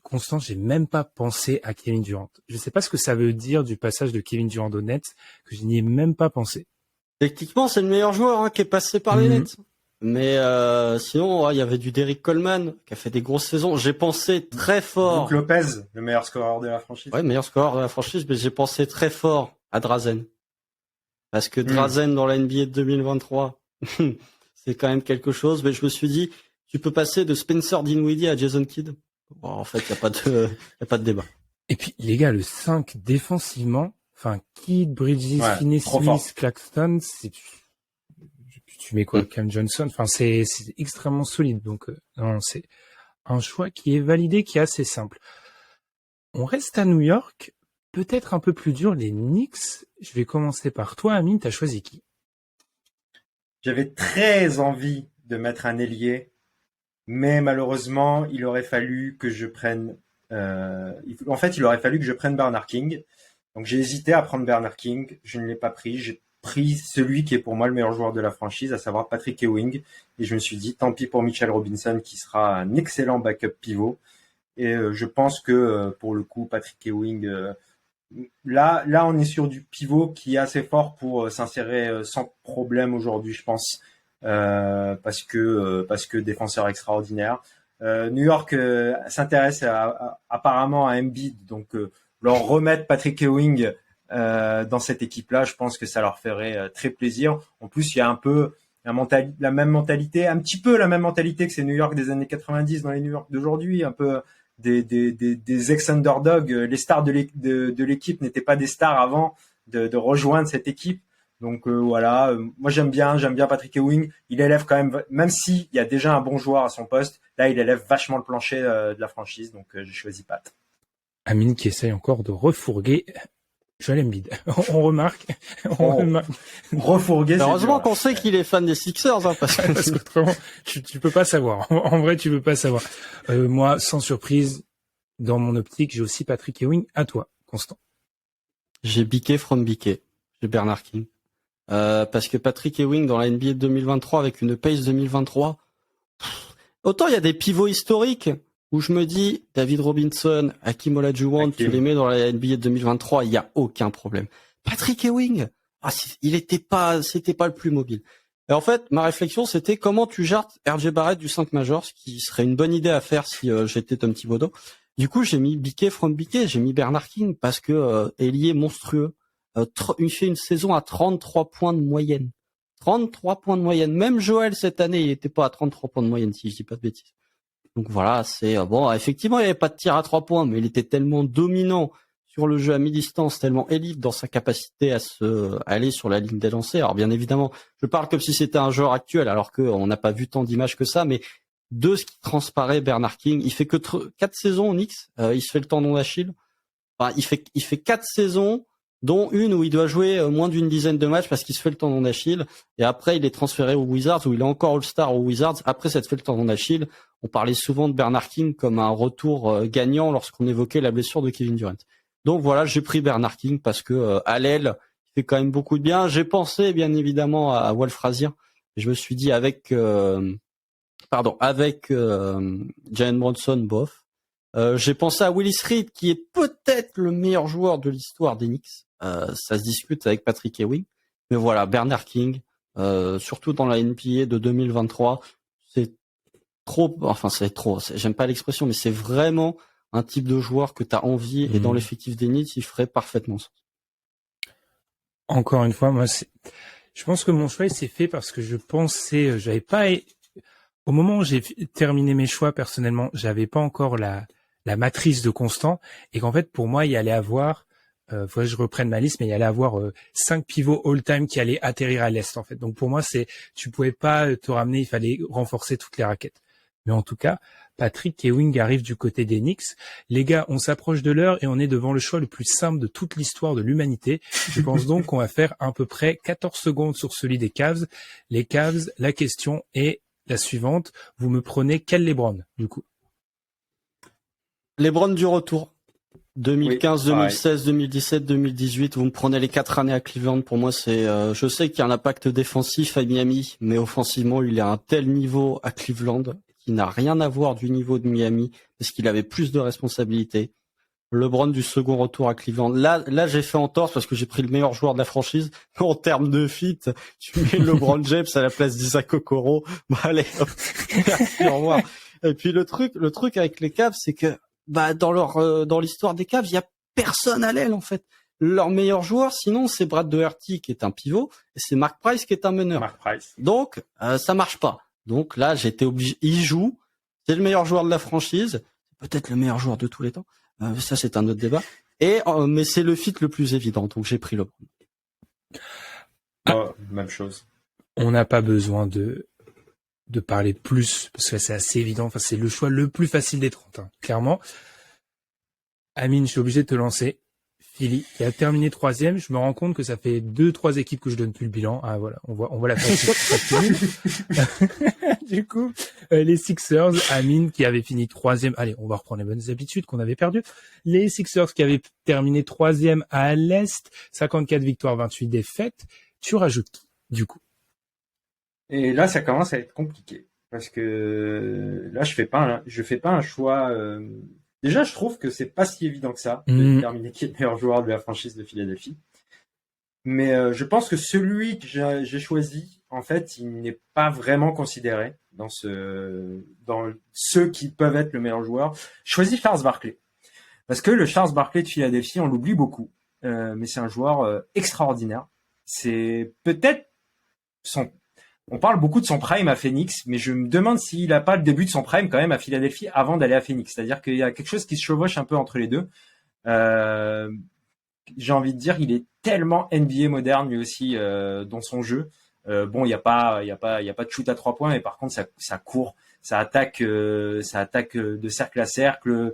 Constant, j'ai même pas pensé à Kevin Durant. Je sais pas ce que ça veut dire du passage de Kevin Durant aux Nets, que je n'y ai même pas pensé. Techniquement, c'est le meilleur joueur qui est passé par les Nets. Mais sinon, il y avait du Derrick Coleman qui a fait des grosses saisons. J'ai pensé très fort. Brook Lopez, le meilleur scoreur de la franchise. Ouais, meilleur scoreur de la franchise, mais j'ai pensé très fort à Drazen. Parce que Drazen dans la NBA de 2023, c'est quand même quelque chose. Mais je me suis dit, tu peux passer de Spencer Dinwiddie à Jason Kidd. Bon, en fait, y a pas de débat. Et puis, les gars, le 5 défensivement, enfin, Kidd, Bridges, Finney Smith, Claxton, tu mets quoi, Cam Johnson, enfin, c'est extrêmement solide. Donc, non, c'est un choix qui est validé, qui est assez simple. On reste à New York, peut-être un peu plus dur, les Knicks. Je vais commencer par toi, Amine, t'as choisi qui? J'avais très envie de mettre un ailier, mais malheureusement, il aurait fallu que je prenne il aurait fallu que je prenne Bernard King. Donc j'ai hésité à prendre Bernard King, je ne l'ai pas pris. J'ai pris celui qui est pour moi le meilleur joueur de la franchise, à savoir Patrick Ewing. Et je me suis dit, tant pis pour Mitchell Robinson, qui sera un excellent backup pivot. Et je pense que pour le coup, Patrick Ewing, là, on est sur du pivot qui est assez fort pour s'insérer sans problème aujourd'hui, je pense, parce que défenseur extraordinaire. New York s'intéresse apparemment à Embiid, donc leur remettre Patrick Ewing dans cette équipe-là, je pense que ça leur ferait très plaisir. En plus, il y a un peu la même mentalité, un petit peu la même mentalité que ces New York des années 90 dans les New York d'aujourd'hui, un peu des ex-underdogs. Les stars de l'équipe n'étaient pas des stars avant de rejoindre cette équipe. Donc voilà, moi j'aime bien Patrick Ewing. Il élève quand même s'il y a déjà un bon joueur à son poste, là il élève vachement le plancher de la franchise. Donc j'ai choisi Pat. Amine qui essaye encore de refourguer Joel Embiid. On remarque. Refourguer. Heureusement qu'on sait qu'il est fan des Sixers, hein, parce qu'autrement, tu peux pas savoir. En vrai, tu peux pas savoir. Moi, sans surprise, dans mon optique, j'ai aussi Patrick Ewing. À toi, Constant. J'ai biqué from biqué. J'ai Bernard King. Parce que Patrick Ewing dans la NBA de 2023 avec une pace 2023, autant il y a des pivots historiques où je me dis David Robinson, Hakeem Olajuwon, tu les mets dans la NBA de 2023, il y a aucun problème. Patrick Ewing, c'était pas le plus mobile. Et en fait, ma réflexion c'était comment tu gères RJ Barrett du 5 major, ce qui serait une bonne idée à faire si j'étais Tom Thibodeau. Du coup, j'ai mis biqué from biqué, j'ai mis Bernard King parce que ailier monstrueux. Il fait une saison à 33 points de moyenne. 33 points de moyenne. Même Joël, cette année, il était pas à 33 points de moyenne, si je dis pas de bêtises. Donc voilà, c'est bon. Effectivement, il n'y avait pas de tir à 3 points, mais il était tellement dominant sur le jeu à mi-distance, tellement élite dans sa capacité à aller sur la ligne des lancers. Alors bien évidemment, je parle comme si c'était un joueur actuel, alors qu'on n'a pas vu tant d'images que ça, mais de ce qui transparaît, Bernard King, il fait que 4 saisons au Knicks. Il se fait le tendon d'Achille. Enfin, il fait 4 saisons, dont une où il doit jouer moins d'une dizaine de matchs parce qu'il se fait le tendon d'Achille. Et après, il est transféré aux Wizards, où il est encore All-Star aux Wizards. Après s'être fait le tendon d'Achille, on parlait souvent de Bernard King comme un retour gagnant lorsqu'on évoquait la blessure de Kevin Durant. Donc voilà, j'ai pris Bernard King parce que à l'aile, il fait quand même beaucoup de bien. J'ai pensé bien évidemment à Walt Frazier. Et je me suis dit avec Jalen Bronson, bof. J'ai pensé à Willis Reed, qui est peut-être le meilleur joueur de l'histoire des Knicks. Ça se discute avec Patrick Ewing. Mais voilà, Bernard King, surtout dans la NBA de 2023, c'est trop, j'aime pas l'expression, mais c'est vraiment un type de joueur que tu as envie, et dans l'effectif des Knicks, il ferait parfaitement sens. Encore une fois, moi, je pense que mon choix, s'est fait parce que je pensais, au moment où j'ai terminé mes choix, personnellement, j'avais pas encore la matrice de Constant, et qu'en fait, pour moi, il y allait avoir, faudrait que je reprenne ma liste, mais il y allait avoir 5 pivots all-time qui allaient atterrir à l'Est, en fait. Donc pour moi, tu pouvais pas te ramener, il fallait renforcer toutes les raquettes. Mais en tout cas, Patrick Ewing arrive du côté des Knicks. Les gars, on s'approche de l'heure et on est devant le choix le plus simple de toute l'histoire de l'humanité. Je pense donc qu'on va faire à peu près 14 secondes sur celui des Cavs. Les Cavs, la question est la suivante. Vous me prenez quel LeBron, du coup? LeBron du retour. 2015, oui, 2016, 2017, 2018. Vous me prenez les 4 années à Cleveland. Pour moi, je sais qu'il y a un impact défensif à Miami, mais offensivement, il est à un tel niveau à Cleveland qui n'a rien à voir du niveau de Miami parce qu'il avait plus de responsabilités. LeBron du second retour à Cleveland. Là, j'ai fait entorse parce que j'ai pris le meilleur joueur de la franchise. En termes de fit, tu mets LeBron James à la place d'Isaac Okoro. Bon, allez, hop, merci, au revoir. Et puis le truc avec les Cavs, c'est que dans l'histoire des Cavs, il y a personne à l'aile en fait. leur meilleur joueur, sinon c'est Brad Doherty qui est un pivot et c'est Mark Price qui est un meneur. Mark Price. Donc ça marche pas. Donc là j'étais obligé. Il joue, c'est le meilleur joueur de la franchise, peut-être le meilleur joueur de tous les temps. Ça c'est un autre débat. Mais c'est le fit le plus évident, donc j'ai pris LeBron. Même chose. On n'a pas besoin de parler plus, parce que c'est assez évident. Enfin, c'est le choix le plus facile des 30, hein, clairement. Amine, je suis obligé de te lancer. Philly, qui a terminé 3e. Je me rends compte que ça fait 2-3 équipes que je donne plus le bilan. Ah, voilà. On voit la facture. Du coup, les Sixers, Amine, qui avait fini 3e. Allez, on va reprendre les bonnes habitudes qu'on avait perdues. Les Sixers, qui avaient terminé 3e à l'Est, 54 victoires, 28 défaites. Tu rajoutes qui, du coup? Et là, ça commence à être compliqué. Parce que là, je fais pas un choix. Déjà, je trouve que c'est pas si évident que ça de déterminer qui est le meilleur joueur de la franchise de Philadelphie. Mais je pense que celui que j'ai choisi, en fait, il n'est pas vraiment considéré dans ceux qui peuvent être le meilleur joueur. Je choisis Charles Barkley. Parce que le Charles Barkley de Philadelphie, on l'oublie beaucoup. Mais c'est un joueur extraordinaire. C'est peut-être on parle beaucoup de son prime à Phoenix, mais je me demande s'il n'a pas le début de son prime quand même à Philadelphie avant d'aller à Phoenix. C'est-à-dire qu'il y a quelque chose qui se chevauche un peu entre les deux. J'ai envie de dire, il est tellement NBA moderne lui aussi dans son jeu. Bon, il y a pas de shoot à 3 points, mais par contre ça court, ça attaque de cercle à cercle.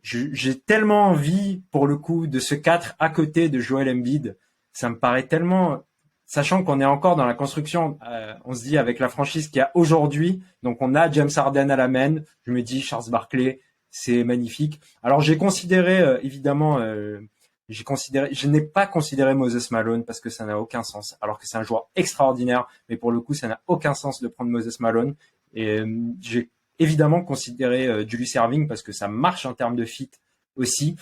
J'ai tellement envie pour le coup de ce 4 à côté de Joel Embiid. Ça me paraît tellement. Sachant qu'on est encore dans la construction, on se dit avec la franchise qu'il y a aujourd'hui, donc on a James Harden à la main, je me dis Charles Barkley, c'est magnifique. Alors j'ai considéré, évidemment, je n'ai pas considéré Moses Malone parce que ça n'a aucun sens, alors que c'est un joueur extraordinaire, mais pour le coup ça n'a aucun sens de prendre Moses Malone. Et j'ai évidemment considéré Julius Erving parce que ça marche en termes de fit aussi.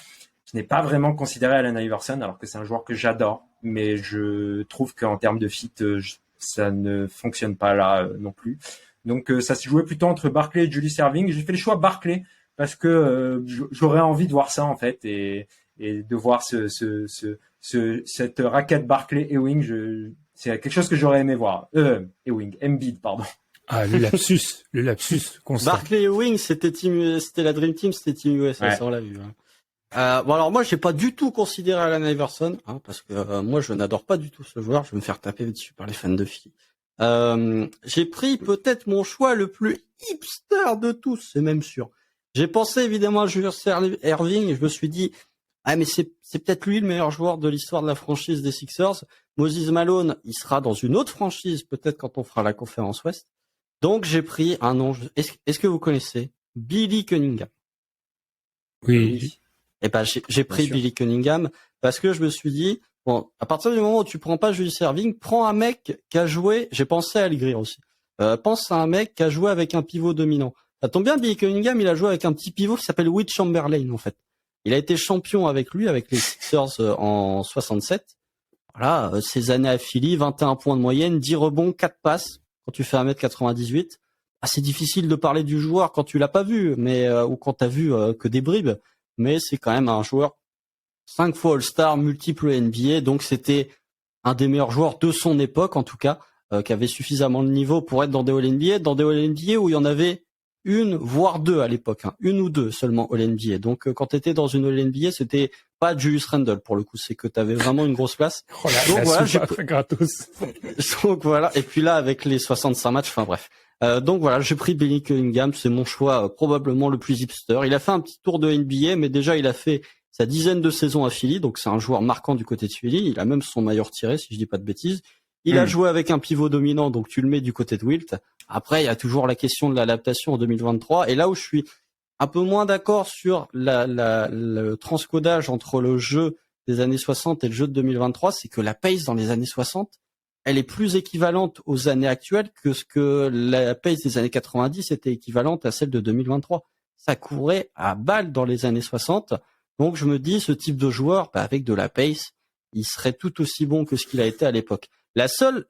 Je n'ai pas vraiment considéré Allen Iverson, alors que c'est un joueur que j'adore, mais je trouve qu'en termes de fit, ça ne fonctionne pas là non plus. Donc ça s'est joué plutôt entre Barkley et Julius Erving. J'ai fait le choix Barkley parce que j'aurais envie de voir ça en fait et de voir cette raquette Barkley Ewing. C'est quelque chose que j'aurais aimé voir. Ewing, Embiid, pardon. Ah, le lapsus constant. Barkley Ewing, c'était la Dream Team, c'était Team USA, ouais. Ça on l'a vu. Hein. Bon alors moi j'ai pas du tout considéré Allen Iverson parce que moi je n'adore pas du tout ce joueur, je vais me faire taper dessus par les fans de Philly. J'ai pris peut-être mon choix le plus hipster de tous, c'est même sûr. J'ai pensé évidemment à Julius Erving et je me suis dit mais c'est peut-être lui le meilleur joueur de l'histoire de la franchise des Sixers. Moses Malone, il sera dans une autre franchise peut-être quand on fera la conférence Ouest. Donc j'ai pris un nom. Est-ce que vous connaissez Billy Cunningham? Oui. Et ben j'ai pris Billy Cunningham parce que je me suis dit bon, à partir du moment où tu prends pas Julius Erving, prends un mec qui a joué. J'ai pensé à Al Greer aussi. Pense à un mec qui a joué avec un pivot dominant. Ça tombe bien, Billy Cunningham, il a joué avec un petit pivot qui s'appelle Wilt Chamberlain en fait. Il a été champion avec lui, avec les Sixers en 67. Voilà, ces années à Philly, 21 points de moyenne, 10 rebonds, 4 passes. Quand tu fais 1m98, c'est difficile de parler du joueur quand tu l'as pas vu, mais ou quand t'as vu que des bribes. Mais c'est quand même un joueur 5 fois All-Star, multiple NBA, donc c'était un des meilleurs joueurs de son époque en tout cas, qui avait suffisamment de niveau pour être dans des All-NBA où il y en avait une voire deux à l'époque, une ou deux seulement All-NBA. Donc quand tu étais dans une All-NBA, c'était pas Julius Randle pour le coup, c'est que tu avais vraiment une grosse place. Oh là, donc voilà, j'ai gratos. Donc voilà, et puis là avec les 65 matchs, enfin bref. Donc voilà, j'ai pris Billy Cunningham, c'est mon choix probablement le plus hipster. Il a fait un petit tour de NBA, mais déjà il a fait sa dizaine de saisons à Philly, donc c'est un joueur marquant du côté de Philly. Il a même son maillot tiré, si je dis pas de bêtises. Il a joué avec un pivot dominant, donc tu le mets du côté de Wilt. Après, il y a toujours la question de l'adaptation en 2023. Et là où je suis un peu moins d'accord sur le transcodage entre le jeu des années 60 et le jeu de 2023, c'est que la pace dans les années 60, elle est plus équivalente aux années actuelles que ce que la pace des années 90 était équivalente à celle de 2023. Ça courait à balle dans les années 60. Donc je me dis, ce type de joueur, avec de la pace, il serait tout aussi bon que ce qu'il a été à l'époque. La seule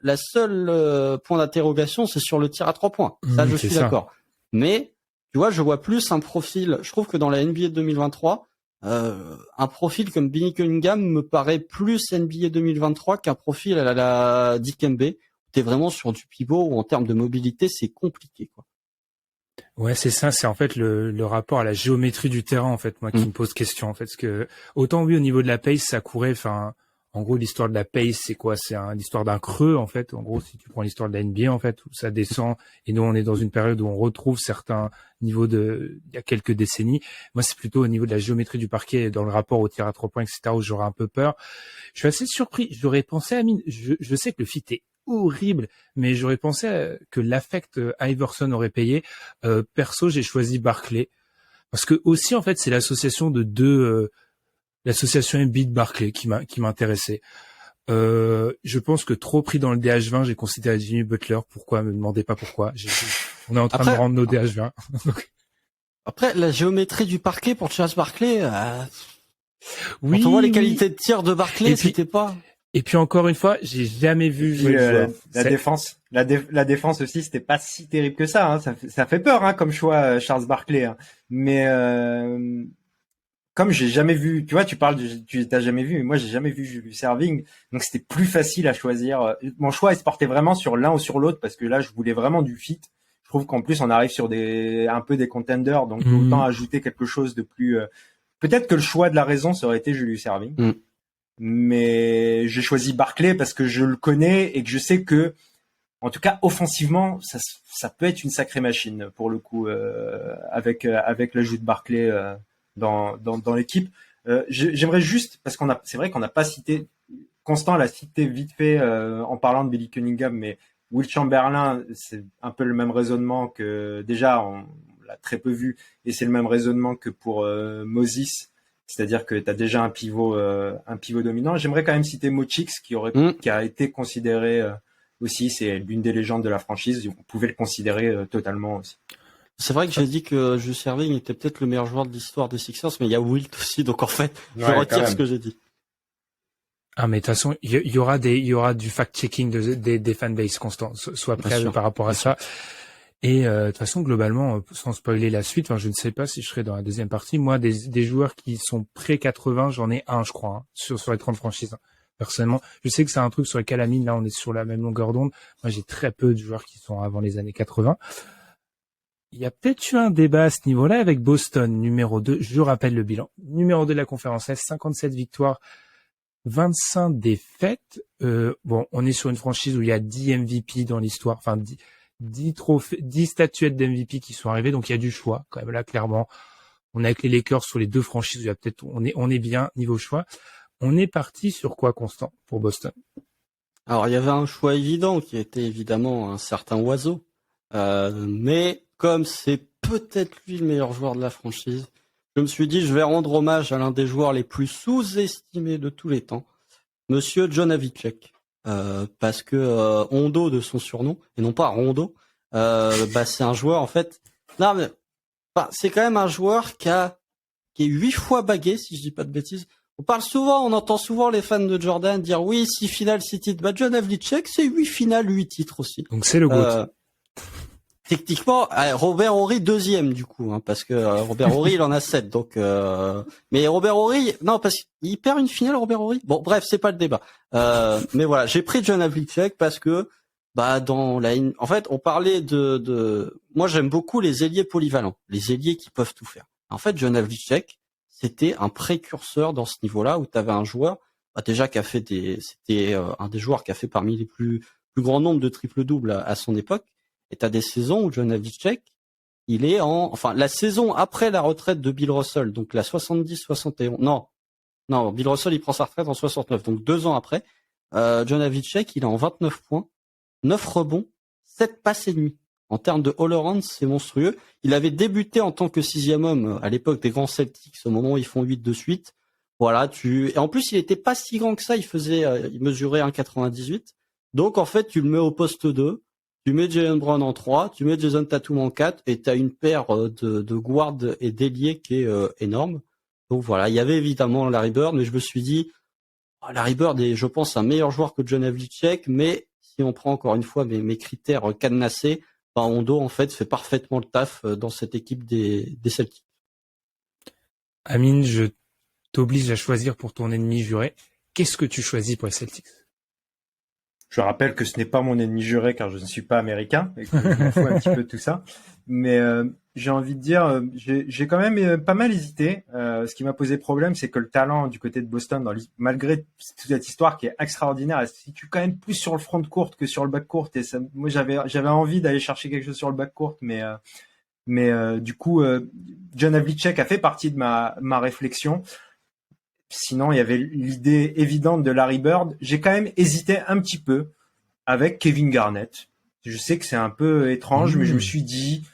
point d'interrogation, c'est sur le tir à 3 points. Ça, je suis d'accord. Mais, tu vois, je vois plus un profil. Je trouve que dans la NBA de 2023, un profil comme Billy Cunningham me paraît plus NBA 2023 qu'un profil à la Dikembe. T'es vraiment sur du pivot où en termes de mobilité, c'est compliqué, quoi. Ouais, c'est ça, c'est en fait le rapport à la géométrie du terrain, en fait, moi, qui me pose question, en fait, parce que, autant oui, au niveau de la pace, ça courait, enfin, en gros, l'histoire de la pace, c'est quoi? C'est l'histoire d'un creux, en fait. En gros, si tu prends l'histoire de la NBA, en fait, où ça descend, et nous, on est dans une période où on retrouve certains niveaux il y a quelques décennies. Moi, c'est plutôt au niveau de la géométrie du parquet, dans le rapport au tir à 3 points, etc., où j'aurais un peu peur. Je suis assez surpris. J'aurais pensé à Amine. Je sais que le fit est horrible, mais j'aurais pensé que l'affect Iverson aurait payé. Perso, j'ai choisi Barkley parce que aussi en fait c'est l'association de l'association Embiid-Barkley qui m'intéressait. Je pense que trop pris dans le DH20, j'ai considéré Jimmy Butler. Pourquoi? Me demandez pas pourquoi. On est en train de rendre nos DH20. Après, la géométrie du parquet pour Charles Barkley, oui, quand on voit les qualités de tir de Barkley, c'était pas. Et puis encore une fois, j'ai jamais vu jouer la défense. La défense aussi, c'était pas si terrible que ça. Hein. Ça fait peur, hein, comme choix, Charles Barkley. Hein. Mais comme j'ai jamais vu, tu vois, tu t'as jamais vu, mais moi j'ai jamais vu Julius Erving, donc c'était plus facile à choisir. Mon choix, il se portait vraiment sur l'un ou sur l'autre parce que là, je voulais vraiment du fit. Je trouve qu'en plus, on arrive sur un peu des contenders, donc autant ajouter quelque chose de plus. Peut-être que le choix de la raison, ça aurait été Julius Erving. Mais j'ai choisi Barkley parce que je le connais et que je sais que, en tout cas offensivement, ça peut être une sacrée machine pour le coup avec l'ajout de Barkley dans l'équipe. J'aimerais juste, parce c'est vrai qu'on n'a pas cité, Constant l'a cité vite fait en parlant de Billy Cunningham, mais Will Chamberlain, c'est un peu le même raisonnement que déjà on l'a très peu vu et c'est le même raisonnement que pour Moses. C'est-à-dire que tu as déjà un pivot dominant. J'aimerais quand même citer Mochix qui a été considéré aussi, c'est l'une des légendes de la franchise. On pouvait le considérer totalement aussi. C'est vrai que j'ai dit que Julius Erving était peut-être le meilleur joueur de l'histoire des Sixers, mais il y a Wilt aussi, donc en fait, je retire ce que j'ai dit. Ah mais de toute façon, il y aura du fact-checking des fanbases Constant. Sois prêt par rapport à ça. Et de toute façon, globalement, sans spoiler la suite, enfin, je ne sais pas si je serai dans la deuxième partie. Moi, des joueurs qui sont pré-80, j'en ai un, je crois, hein, sur les 30 franchises. Hein. Personnellement, je sais que c'est un truc sur lequel Amine, là, on est sur la même longueur d'onde. Moi, j'ai très peu de joueurs qui sont avant les années 80. Il y a peut-être eu un débat à ce niveau-là avec Boston, numéro 2. Je rappelle le bilan. Numéro 2 de la conférence Est, 57 victoires, 25 défaites. Bon, on est sur une franchise où il y a 10 MVP dans l'histoire, enfin 10 trophées, 10 statuettes d'MVP qui sont arrivées, donc il y a du choix quand même là clairement. On est avec les Lakers sur les deux franchises, il y a peut-être on est bien niveau choix. On est parti sur quoi, Constant, pour Boston? Alors il y avait un choix évident qui était évidemment un certain Oiseau, mais comme c'est peut-être lui le meilleur joueur de la franchise, je me suis dit je vais rendre hommage à l'un des joueurs les plus sous-estimés de tous les temps, Monsieur John Havlicek. Parce que Hondo de son surnom et non pas Rondo, c'est un joueur en fait. Non mais c'est quand même un joueur qui est 8 fois bagué si je dis pas de bêtises. On entend souvent les fans de Jordan dire oui 6 finales 6 titres. John Havlicek c'est 8 finales 8 titres aussi. Donc c'est le GOAT. Techniquement, Robert Horry deuxième du coup, hein, parce que Robert Horry il en a 7, donc. Mais Robert Horry, non, parce qu'il perd une finale, Robert Horry. Bon, bref, c'est pas le débat. Mais voilà, j'ai pris John Havlicek parce que, en fait, on parlait moi j'aime beaucoup les ailiers polyvalents, les ailiers qui peuvent tout faire. En fait, John Havlicek, c'était un précurseur dans ce niveau-là où tu avais un joueur, déjà qui a fait c'était un des joueurs qui a fait parmi les plus grands nombres de triple-double à son époque. Et t'as des saisons où John Havlicek, il est la saison après la retraite de Bill Russell, donc la 70-71. Non, Bill Russell, il prend sa retraite en 69, donc 2 ans après. John Havlicek, il est en 29 points, 9 rebonds, 7 passes et demie. En termes de all-around, c'est monstrueux. Il avait débuté en tant que 6e homme à l'époque des grands Celtics, au moment où ils font 8 de suite. Voilà, et en plus, il était pas si grand que ça, il mesurait 1,98. Donc, en fait, tu le mets au poste 2. Tu mets Jaylen Brown en 3, tu mets Jason Tatum en 4 et tu as une paire de guards et d'ailiers qui est énorme. Donc voilà, il y avait évidemment Larry Bird, mais je me suis dit, Larry Bird est, je pense, un meilleur joueur que John Havlicek, mais si on prend encore une fois mes critères cadenassés, Hondo en fait fait parfaitement le taf dans cette équipe des Celtics. Amine, je t'oblige à choisir pour ton ennemi juré. Qu'est-ce que tu choisis pour les Celtics? Je rappelle que ce n'est pas mon ennemi juré car je ne suis pas américain et que je m'en fous un petit peu de tout ça. Mais j'ai envie de dire, j'ai quand même pas mal hésité. Ce qui m'a posé problème, c'est que le talent du côté de Boston, malgré toute cette histoire qui est extraordinaire, elle se situe quand même plus sur le front court que sur le back court. Et ça, moi, j'avais envie d'aller chercher quelque chose sur le back court, mais du coup, John Havlicek a fait partie de ma réflexion. Sinon, il y avait l'idée évidente de Larry Bird. J'ai quand même hésité un petit peu avec Kevin Garnett. Je sais que c'est un peu étrange, mais je me suis dit,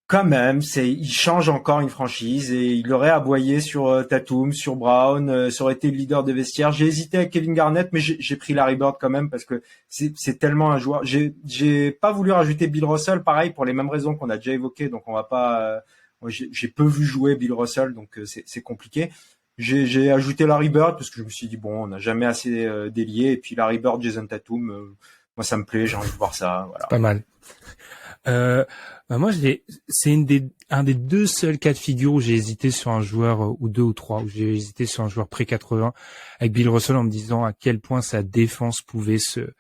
quand même, il change encore une franchise et il aurait aboyé sur Tatum, sur Brown, ça aurait été le leader de vestiaire. J'ai hésité avec Kevin Garnett, mais j'ai pris Larry Bird quand même parce que c'est tellement un joueur. J'ai pas voulu rajouter Bill Russell, pareil, pour les mêmes raisons qu'on a déjà évoquées, donc on va pas, j'ai peu vu jouer Bill Russell, donc c'est compliqué. J'ai ajouté Larry Bird parce que je me suis dit bon, on n'a jamais assez délié, et puis Larry Bird, Jason Tatum, moi ça me plaît, j'ai envie de voir ça. Voilà. Pas mal. Moi, c'est un des deux seuls cas de figure où j'ai hésité sur un joueur, ou deux ou trois, où j'ai hésité sur un joueur pré-80 avec Bill Russell en me disant à quel point sa défense pouvait se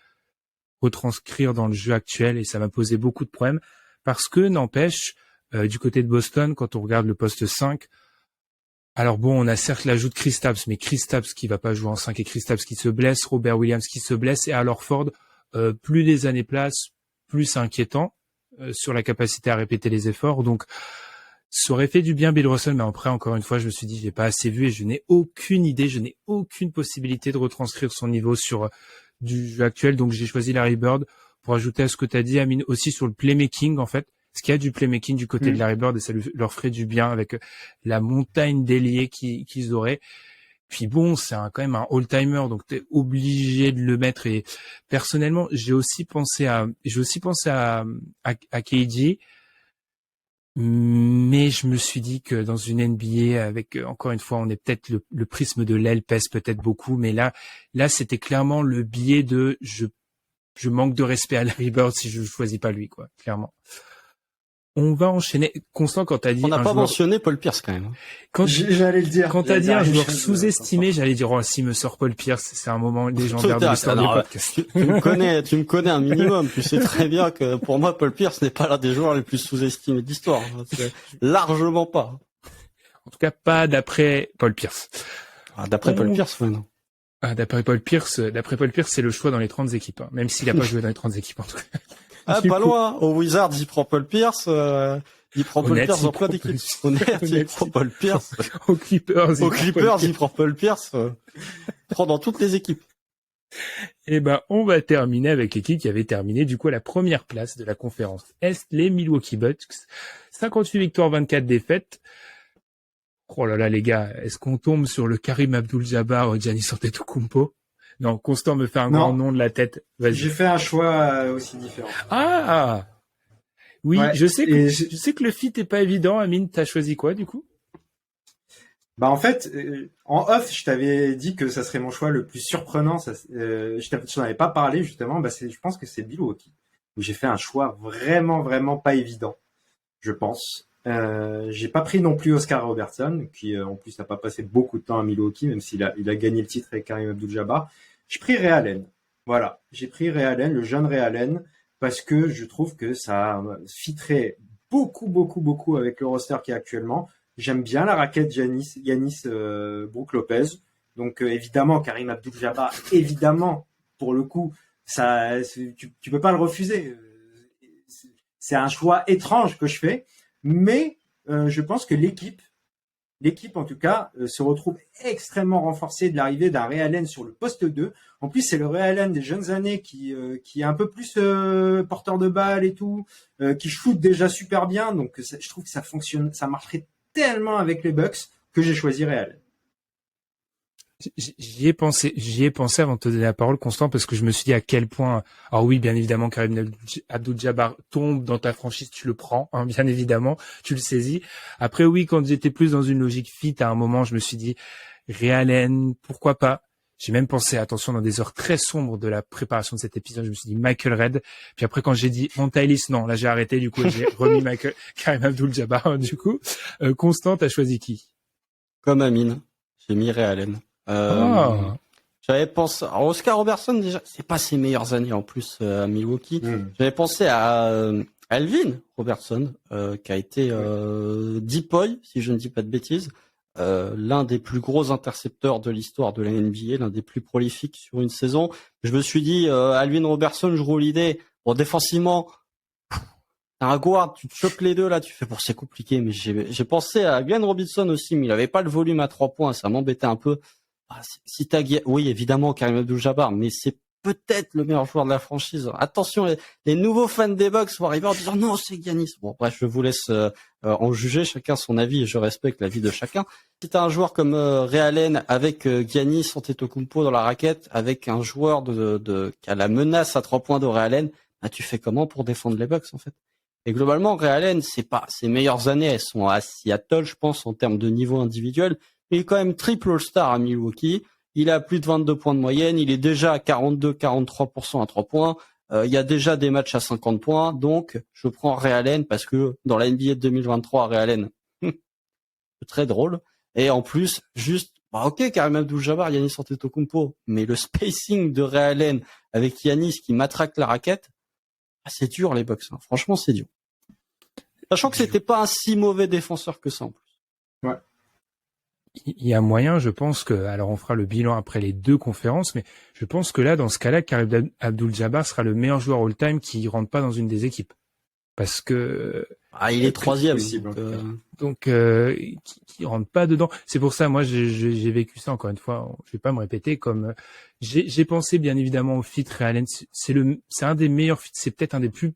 retranscrire dans le jeu actuel, et ça m'a posé beaucoup de problèmes parce que n'empêche, du côté de Boston, quand on regarde le poste 5, alors bon, on a certes l'ajout de Kristaps, mais Kristaps qui va pas jouer en 5 et Kristaps qui se blesse, Robert Williams qui se blesse, et alors Ford, plus les années passent, plus c'est inquiétant sur la capacité à répéter les efforts. Donc, ça aurait fait du bien Bill Russell, mais après, encore une fois, je me suis dit, j'ai pas assez vu et je n'ai aucune idée, je n'ai aucune possibilité de retranscrire son niveau sur du jeu actuel. Donc, j'ai choisi Larry Bird pour ajouter à ce que tu as dit, Amine, aussi sur le playmaking, en fait. Parce qu'il y a du playmaking du côté de Larry Bird et ça leur ferait du bien avec la montagne d'ailiers qu'ils auraient. Puis bon, c'est quand même un all-timer, donc t'es obligé de le mettre. Et personnellement, j'ai aussi pensé à KD, mais je me suis dit que dans une NBA avec, encore une fois, on est peut-être le prisme de l'aile pèse peut-être beaucoup, mais là, c'était clairement le biais de je manque de respect à Larry Bird si je choisis pas lui, quoi, clairement. On va enchaîner. Constant, quand t'as dit... On n'a pas mentionné Paul Pierce, quand même. J'allais le dire. Quand t'as dit un joueur sous-estimé, j'allais dire, oh, s'il me sort Paul Pierce, c'est un moment légendaire de l'histoire du podcast. Tu me connais un minimum. Tu sais très bien que pour moi, Paul Pierce n'est pas l'un des joueurs les plus sous-estimés de l'histoire. Largement pas. En tout cas, pas d'après Paul Pierce. D'après Paul Pierce, ouais, non. D'après Paul Pierce, c'est le choix dans les 30 équipes, hein, même s'il a pas joué dans les 30 équipes, en tout cas. Pas loin. Au Wizards, il prend Paul Pierce. Il prend Paul Pierce dans plein d'équipes. Il prend Paul Pierce. Aux Clippers, il prend Paul Pierce. Prend dans toutes les équipes. Eh ben, on va terminer avec l'équipe qui avait terminé, du coup, à la première place de la conférence Est, les Milwaukee Bucks. 58 victoires, 24 défaites. Oh là là, les gars, est-ce qu'on tombe sur le Karim Abdul-Jabbar, Giannis Antetokounmpo? Non, Constant me fait un grand nom de la tête. Vas-y. J'ai fait un choix aussi différent. Ah! Oui, ouais, je sais que le fit est pas évident. Amine, t'as choisi quoi, du coup? Bah, en fait, en off, je t'avais dit que ça serait mon choix le plus surprenant. Je n'en avais pas parlé, justement. Bah, je pense que c'est Milwaukee, où j'ai fait un choix vraiment, vraiment pas évident, je pense. J'ai pas pris non plus Oscar Robertson, qui en plus n'a pas passé beaucoup de temps à Milwaukee, même s'il a gagné le titre avec Karim Abdul-Jabbar. J'ai pris Ray Allen. Voilà, j'ai pris Ray Allen, le jeune Ray Allen, parce que je trouve que ça fitterait beaucoup avec le roster qui est actuellement. J'aime bien la raquette Giannis Brook Lopez. Donc évidemment, Karim Abdul-Jabbar, évidemment, pour le coup, ça, tu peux pas le refuser. C'est un choix étrange que je fais. Mais je pense que l'équipe en tout cas, se retrouve extrêmement renforcée de l'arrivée d'un Ray Allen sur le poste 2. En plus, c'est le Ray Allen des jeunes années qui est un peu plus porteur de balle et tout, qui shoot déjà super bien. Donc, je trouve que ça fonctionne, ça marcherait tellement avec les Bucks que j'ai choisi Ray Allen. J'y ai pensé avant de te donner la parole, Constant, parce que je me suis dit à quel point, alors oui, bien évidemment, Karim Abdul-Jabbar tombe dans ta franchise, tu le prends, hein, bien évidemment, tu le saisis. Après, oui, quand j'étais plus dans une logique fit, à un moment, je me suis dit, Ray Allen, pourquoi pas? J'ai même pensé, attention, dans des heures très sombres de la préparation de cet épisode, je me suis dit Michael Redd. Puis après, quand j'ai dit Monta Ellis, non, là, j'ai arrêté, du coup, j'ai remis Karim Abdul-Jabbar, du coup. Constant, t'as choisi qui? Comme Amine. J'ai mis Ray Allen. Ah. J'avais pensé... Alors, Oscar Robertson, déjà, c'est pas ses meilleures années, en plus, à Milwaukee. J'avais pensé à Alvin Robertson, qui a été Depoy, si je ne dis pas de bêtises. L'un des plus gros intercepteurs de l'histoire de la NBA, l'un des plus prolifiques sur une saison. Je me suis dit, Alvin Robertson, je roule l'idée. Bon, défensivement, t'as un guard, tu te chopes les deux là, tu fais pour c'est compliqué. Mais j'ai pensé à Glenn Robinson aussi, mais il avait pas le volume à 3 points, ça m'embêtait un peu. Si t'as, oui, évidemment, Kareem Abdul-Jabbar, mais c'est peut-être le meilleur joueur de la franchise. Attention, les nouveaux fans des Bucks vont arriver en disant non, c'est Giannis. Bon, bref, je vous laisse en juger, chacun son avis et je respecte l'avis de chacun. Si t'as un joueur comme Ray Allen avec Giannis Antetokounmpo dans la raquette, avec un joueur qui a la menace à 3 points de Ray Allen, bah, tu fais comment pour défendre les Bucks en fait? Et globalement, Ray Allen, c'est pas ses meilleures années, elles sont à Seattle, je pense, en termes de niveau individuel. Il est quand même triple All-Star à Milwaukee. Il a plus de 22 points de moyenne. Il est déjà à 42-43% à 3 points. Il y a déjà des matchs à 50 points. Donc, je prends Ray Allen parce que dans la NBA de 2023, Ray Allen, c'est très drôle. Et en plus, juste, bah ok, Kareem Abdul-Jabbar, Giannis Antetokounmpo, mais le spacing de Ray Allen avec Giannis qui matraque la raquette, c'est dur les Bucks. Hein. Franchement, c'est dur. Sachant que c'était pas un si mauvais défenseur que ça en plus. Ouais. Il y a moyen, je pense que, alors on fera le bilan après les 2 conférences, mais je pense que là, dans ce cas-là, Kareem Abdul-Jabbar sera le meilleur joueur all-time qui rentre pas dans une des équipes. Parce que... il est 3e. Donc qui rentre pas dedans. C'est pour ça, moi, j'ai vécu ça encore une fois. Je vais pas me répéter comme j'ai pensé bien évidemment au fit Ray Allen. C'est un des meilleurs fits. C'est peut-être un des plus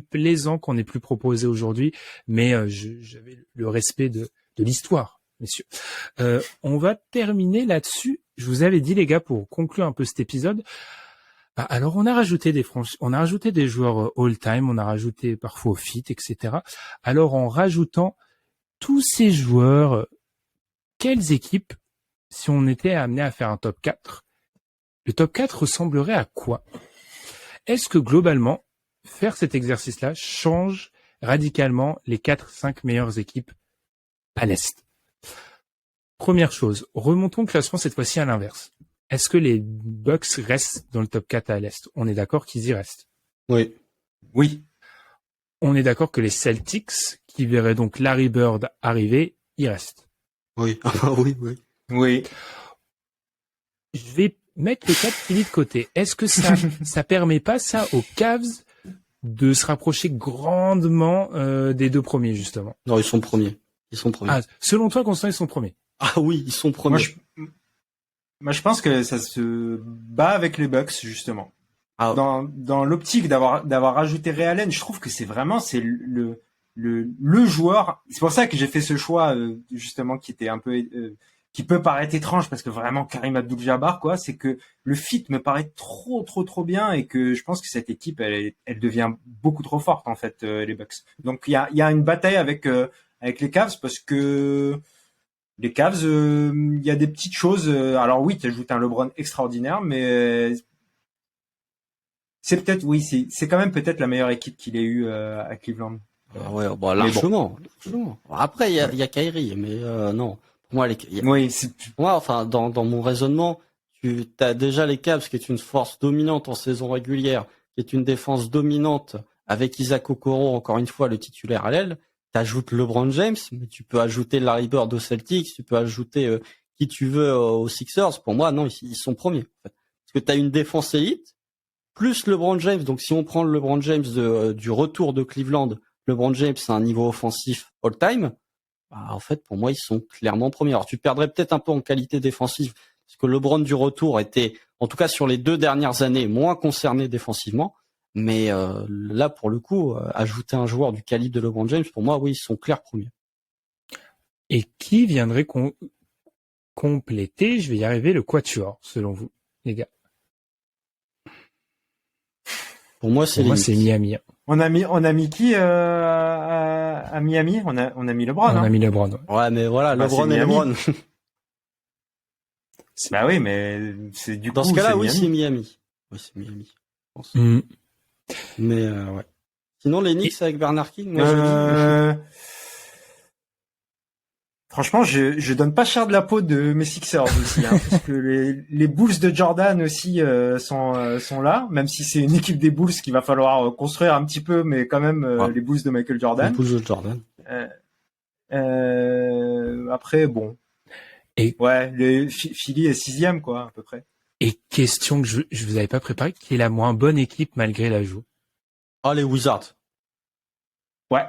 plaisants qu'on ait plus proposé aujourd'hui. Mais j'avais le respect de l'histoire. Messieurs. On va terminer là-dessus. Je vous avais dit, les gars, pour conclure un peu cet épisode. Alors, on a rajouté des joueurs all-time, on a rajouté parfois au fit, etc. Alors, en rajoutant tous ces joueurs, quelles équipes, si on était amené à faire un top 4, le top 4 ressemblerait à quoi? Est-ce que globalement, faire cet exercice-là change radicalement les 4-5 meilleures équipes à l'Est? Première chose, remontons le classement cette fois-ci à l'inverse. Est-ce que les Bucks restent dans le top 4 à l'Est? On est d'accord qu'ils y restent. Oui. Oui. On est d'accord que les Celtics, qui verraient donc Larry Bird arriver, y restent. Oui. Oui. Je vais mettre le cas de Philly de côté. Est-ce que ça permet pas ça aux Cavs de se rapprocher grandement des 2 premiers, justement? Non, ils sont premiers. Ah, selon toi, Constant, ils sont premiers? Ah oui, ils sont premiers. Moi, je pense que ça se bat avec les Bucks, justement. Ah. Dans l'optique d'avoir rajouté Ray Allen, je trouve que c'est le joueur. C'est pour ça que j'ai fait ce choix, justement, qui était un peu, qui peut paraître étrange parce que vraiment Kareem Abdul-Jabbar, quoi, c'est que le fit me paraît trop bien et que je pense que cette équipe, elle devient beaucoup trop forte, en fait, les Bucks. Donc, il y a une bataille avec les Cavs parce que les Cavs, il y a des petites choses. Alors oui, tu ajoutes un LeBron extraordinaire, mais c'est peut-être, oui, c'est quand même peut-être la meilleure équipe qu'il ait eue à Cleveland. Ouais, bah, largement. Après, il y a Kyrie, mais non. Pour moi, moi, enfin, dans mon raisonnement, tu as déjà les Cavs, qui est une force dominante en saison régulière, qui est une défense dominante avec Isaac Okoro, encore une fois, le titulaire à l'aile. T'ajoutes LeBron James, mais tu peux ajouter Larry Bird aux Celtics, tu peux ajouter qui tu veux aux Sixers. Pour moi, non, ils sont premiers. En fait. Parce que tu as une défense élite, plus LeBron James. Donc, si on prend le LeBron James du retour de Cleveland, LeBron James a un niveau offensif all-time. Bah, en fait, pour moi, ils sont clairement premiers. Alors, tu perdrais peut-être un peu en qualité défensive, parce que LeBron du retour était, en tout cas sur les 2 dernières années, moins concerné défensivement. Mais là, pour le coup, ajouter un joueur du calibre de LeBron James, pour moi, oui, ils sont clairs premiers. Et qui viendrait compléter, je vais y arriver, le quatuor, selon vous, les gars? Pour moi, c'est Miami. On a mis qui à Miami? On a mis LeBron. On a mis LeBron. Ouais, mais voilà, LeBron et LeBron. Bah oui, mais c'est du coup. Dans ce cas-là, oui, c'est Miami. Oui, c'est Miami. Je pense. Mais ouais. Sinon, les Knicks avec Bernard King, moi je dis. Franchement, je donne pas cher de la peau de mes Sixers aussi, hein, parce que les Bulls de Jordan aussi sont là, même si c'est une équipe des Bulls qu'il va falloir construire un petit peu, mais quand même les Bulls de Michael Jordan. Les Bulls de Jordan. Après, bon. Et ouais, les Philly est 6e, quoi, à peu près. Et question que je vous avais pas préparée, qui est la moins bonne équipe malgré l'ajout? Ah, les Wizards. Ouais.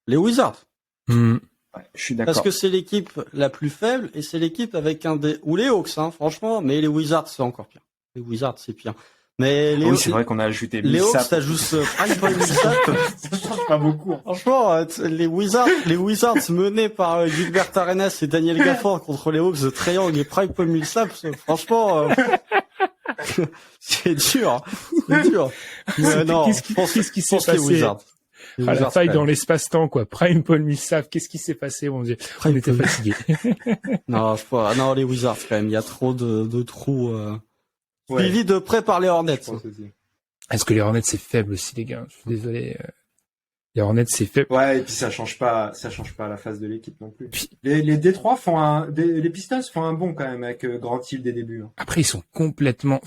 Les Wizards. Ouais, je suis d'accord. Parce que c'est l'équipe la plus faible et c'est l'équipe avec ou les Hawks, hein, franchement, mais les Wizards c'est encore pire. Les Wizards c'est pire. Mais oui, c'est vrai qu'on a ajouté les Hawks, ça juste ça change pas beaucoup. Franchement, les Wizards menés par Gilbert Arenas et Daniel Gafford contre les Hawks de Trae Young et Prime Paul Millsap, franchement, c'est dur. C'est dur. Non, qu'est-ce qui s'est passé? Les Wizards. La faille dans l'espace-temps, quoi. Prime Paul Millsap, qu'est-ce qui s'est passé, mon Dieu? On était fatigués. Non, les Wizards, quand même. Il y a trop de trous, suivi de près par les Hornets. Est-ce que les Hornets, c'est faible aussi, les gars? Je suis désolé. Les Hornets, c'est faible. Ouais, et puis ça change pas la phase de l'équipe non plus. Puis, les Détroits les Pistons font un bon quand même avec Grant Hill dès débuts. Hein. Après, ils sont complètement,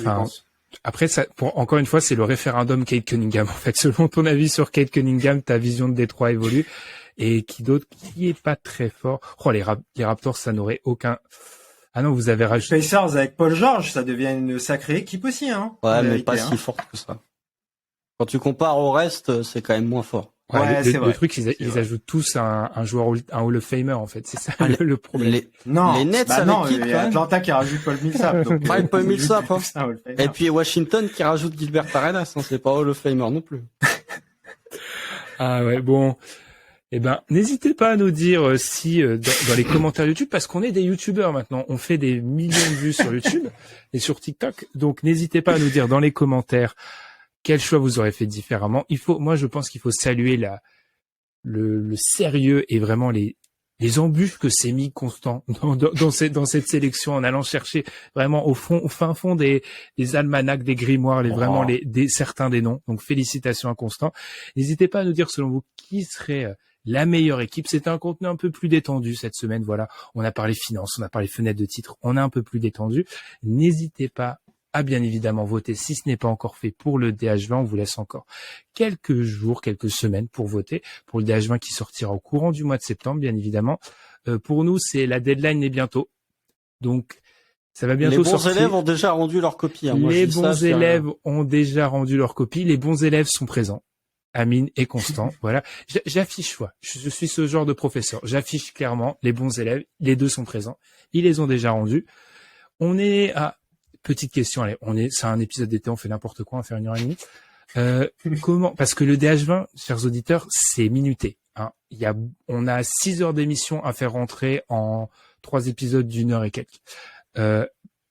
après, ça, encore une fois, c'est le référendum Cade Cunningham. En fait, selon ton avis sur Cade Cunningham, ta vision de Détroit évolue. Et qui d'autre, qui est pas très fort? Oh, les Raptors, ça n'aurait aucun. Ah non, vous avez rajouté. Pacers avec Paul George, ça devient une sacrée équipe aussi, hein. Ouais, mais pas si forte que ça. Quand tu compares au reste, c'est quand même moins fort. Ouais, le truc, ils ajoutent tous un joueur, un Hall of Famer, en fait. C'est ça le problème. Les Nets, il y a Atlanta qui rajoute Paul Millsap. Paul Millsap, hein. Et puis Washington qui rajoute Gilbert Arenas, hein. C'est pas Hall of Famer non plus. Ah ouais, bon. Eh ben, n'hésitez pas à nous dire si dans les commentaires YouTube, parce qu'on est des YouTubeurs maintenant, on fait des millions de vues sur YouTube et sur TikTok. Donc, n'hésitez pas à nous dire dans les commentaires quel choix vous aurez fait différemment. Moi, je pense qu'il faut saluer le sérieux et vraiment les embûches que s'est mis Constant dans cette sélection en allant chercher vraiment au fin fond des almanachs, des grimoires, certains des noms. Donc, félicitations à Constant. N'hésitez pas à nous dire selon vous qui serait la meilleure équipe. C'était un contenu un peu plus détendu cette semaine. Voilà. On a parlé finances, on a parlé fenêtres de titres. On est un peu plus détendu. N'hésitez pas à bien évidemment voter si ce n'est pas encore fait pour le DH20. On vous laisse encore quelques jours, quelques semaines pour voter pour le DH20 qui sortira au courant du mois de septembre, bien évidemment. Pour nous, la deadline est bientôt. Donc, ça va bientôt sortir. Les bons élèves ont déjà rendu leur copie. Hein. Les bons élèves ont déjà rendu leur copie. Les bons élèves sont présents. Amine et Constant. Voilà. J'affiche, je suis ce genre de professeur. J'affiche clairement les bons élèves. Les deux sont présents. Ils les ont déjà rendus. On est à petite question, allez, c'est un épisode d'été, on fait n'importe quoi, on va faire 1h30. Comment, parce que le DH20, chers auditeurs, c'est minuté, hein. On a 6 heures d'émission à faire rentrer en 3 épisodes d'1 heure et quelques.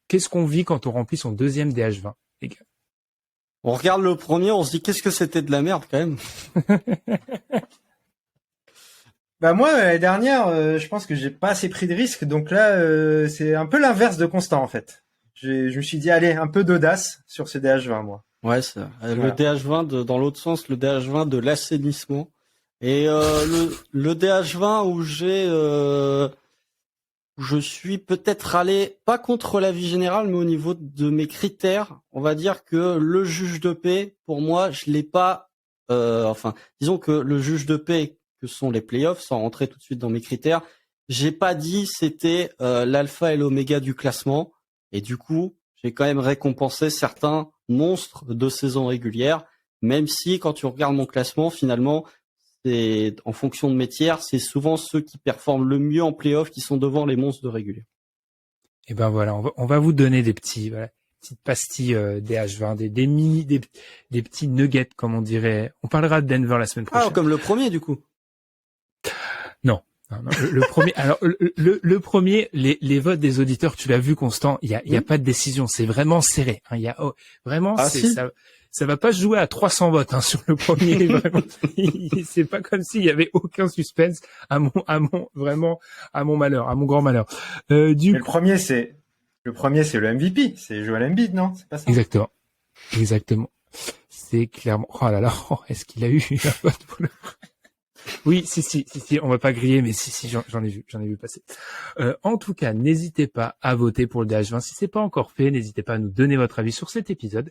Qu'est-ce qu'on vit quand on remplit son deuxième DH20, les gars? On regarde le premier, on se dit qu'est-ce que c'était de la merde, quand même. Bah moi l'année dernière, je pense que j'ai pas assez pris de risques, donc là c'est un peu l'inverse de Constant en fait. Je me suis dit allez, un peu d'audace sur ce DH20 moi. Ouais, c'est le DH20 dans l'autre sens, le DH20 de l'assainissement et le DH20 où je suis peut-être allé pas contre l'avis général, mais au niveau de mes critères, on va dire que le juge de paix, pour moi, je l'ai pas. Disons que le juge de paix que sont les playoffs, sans rentrer tout de suite dans mes critères, j'ai pas dit c'était l'alpha et l'oméga du classement. Et du coup, j'ai quand même récompensé certains monstres de saison régulière, même si quand tu regardes mon classement, finalement, c'est en fonction de mes tiers, c'est souvent ceux qui performent le mieux en playoff qui sont devant les monstres de régulière. Et ben voilà, on va vous donner des petites pastilles DH20, des petits nuggets, comme on dirait. On parlera de Denver la semaine prochaine. Ah, comme le premier du coup. Non, le premier. Alors le premier, les votes des auditeurs, tu l'as vu, Constant. Il y a pas de décision, c'est vraiment serré. Hein, vraiment, ça va pas se jouer à 300 votes hein, sur le premier. Vraiment, c'est pas comme s'il y avait aucun suspense à mon malheur, à mon grand malheur. Le premier c'est le MVP, c'est Joel Embiid, non? C'est pas ça? Exactement. C'est clairement. Oh là là, est-ce qu'il a eu un vote pour le Oui, si, on va pas griller, mais si, j'en ai vu passer. En tout cas, n'hésitez pas à voter pour le DH20. Si c'est pas encore fait, n'hésitez pas à nous donner votre avis sur cet épisode.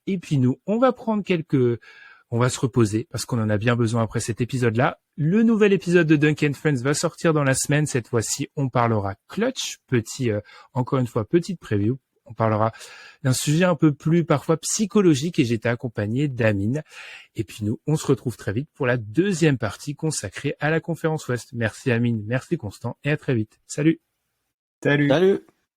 Et puis nous, on va se reposer parce qu'on en a bien besoin après cet épisode-là. Le nouvel épisode de Dunk & Friends va sortir dans la semaine. Cette fois-ci, on parlera clutch. Encore une fois, petite preview. On parlera d'un sujet un peu plus parfois psychologique et j'étais accompagné d'Amine. Et puis nous, on se retrouve très vite pour la deuxième partie consacrée à la conférence Ouest. Merci Amine, merci Constant et à très vite. Salut. Salut. Salut.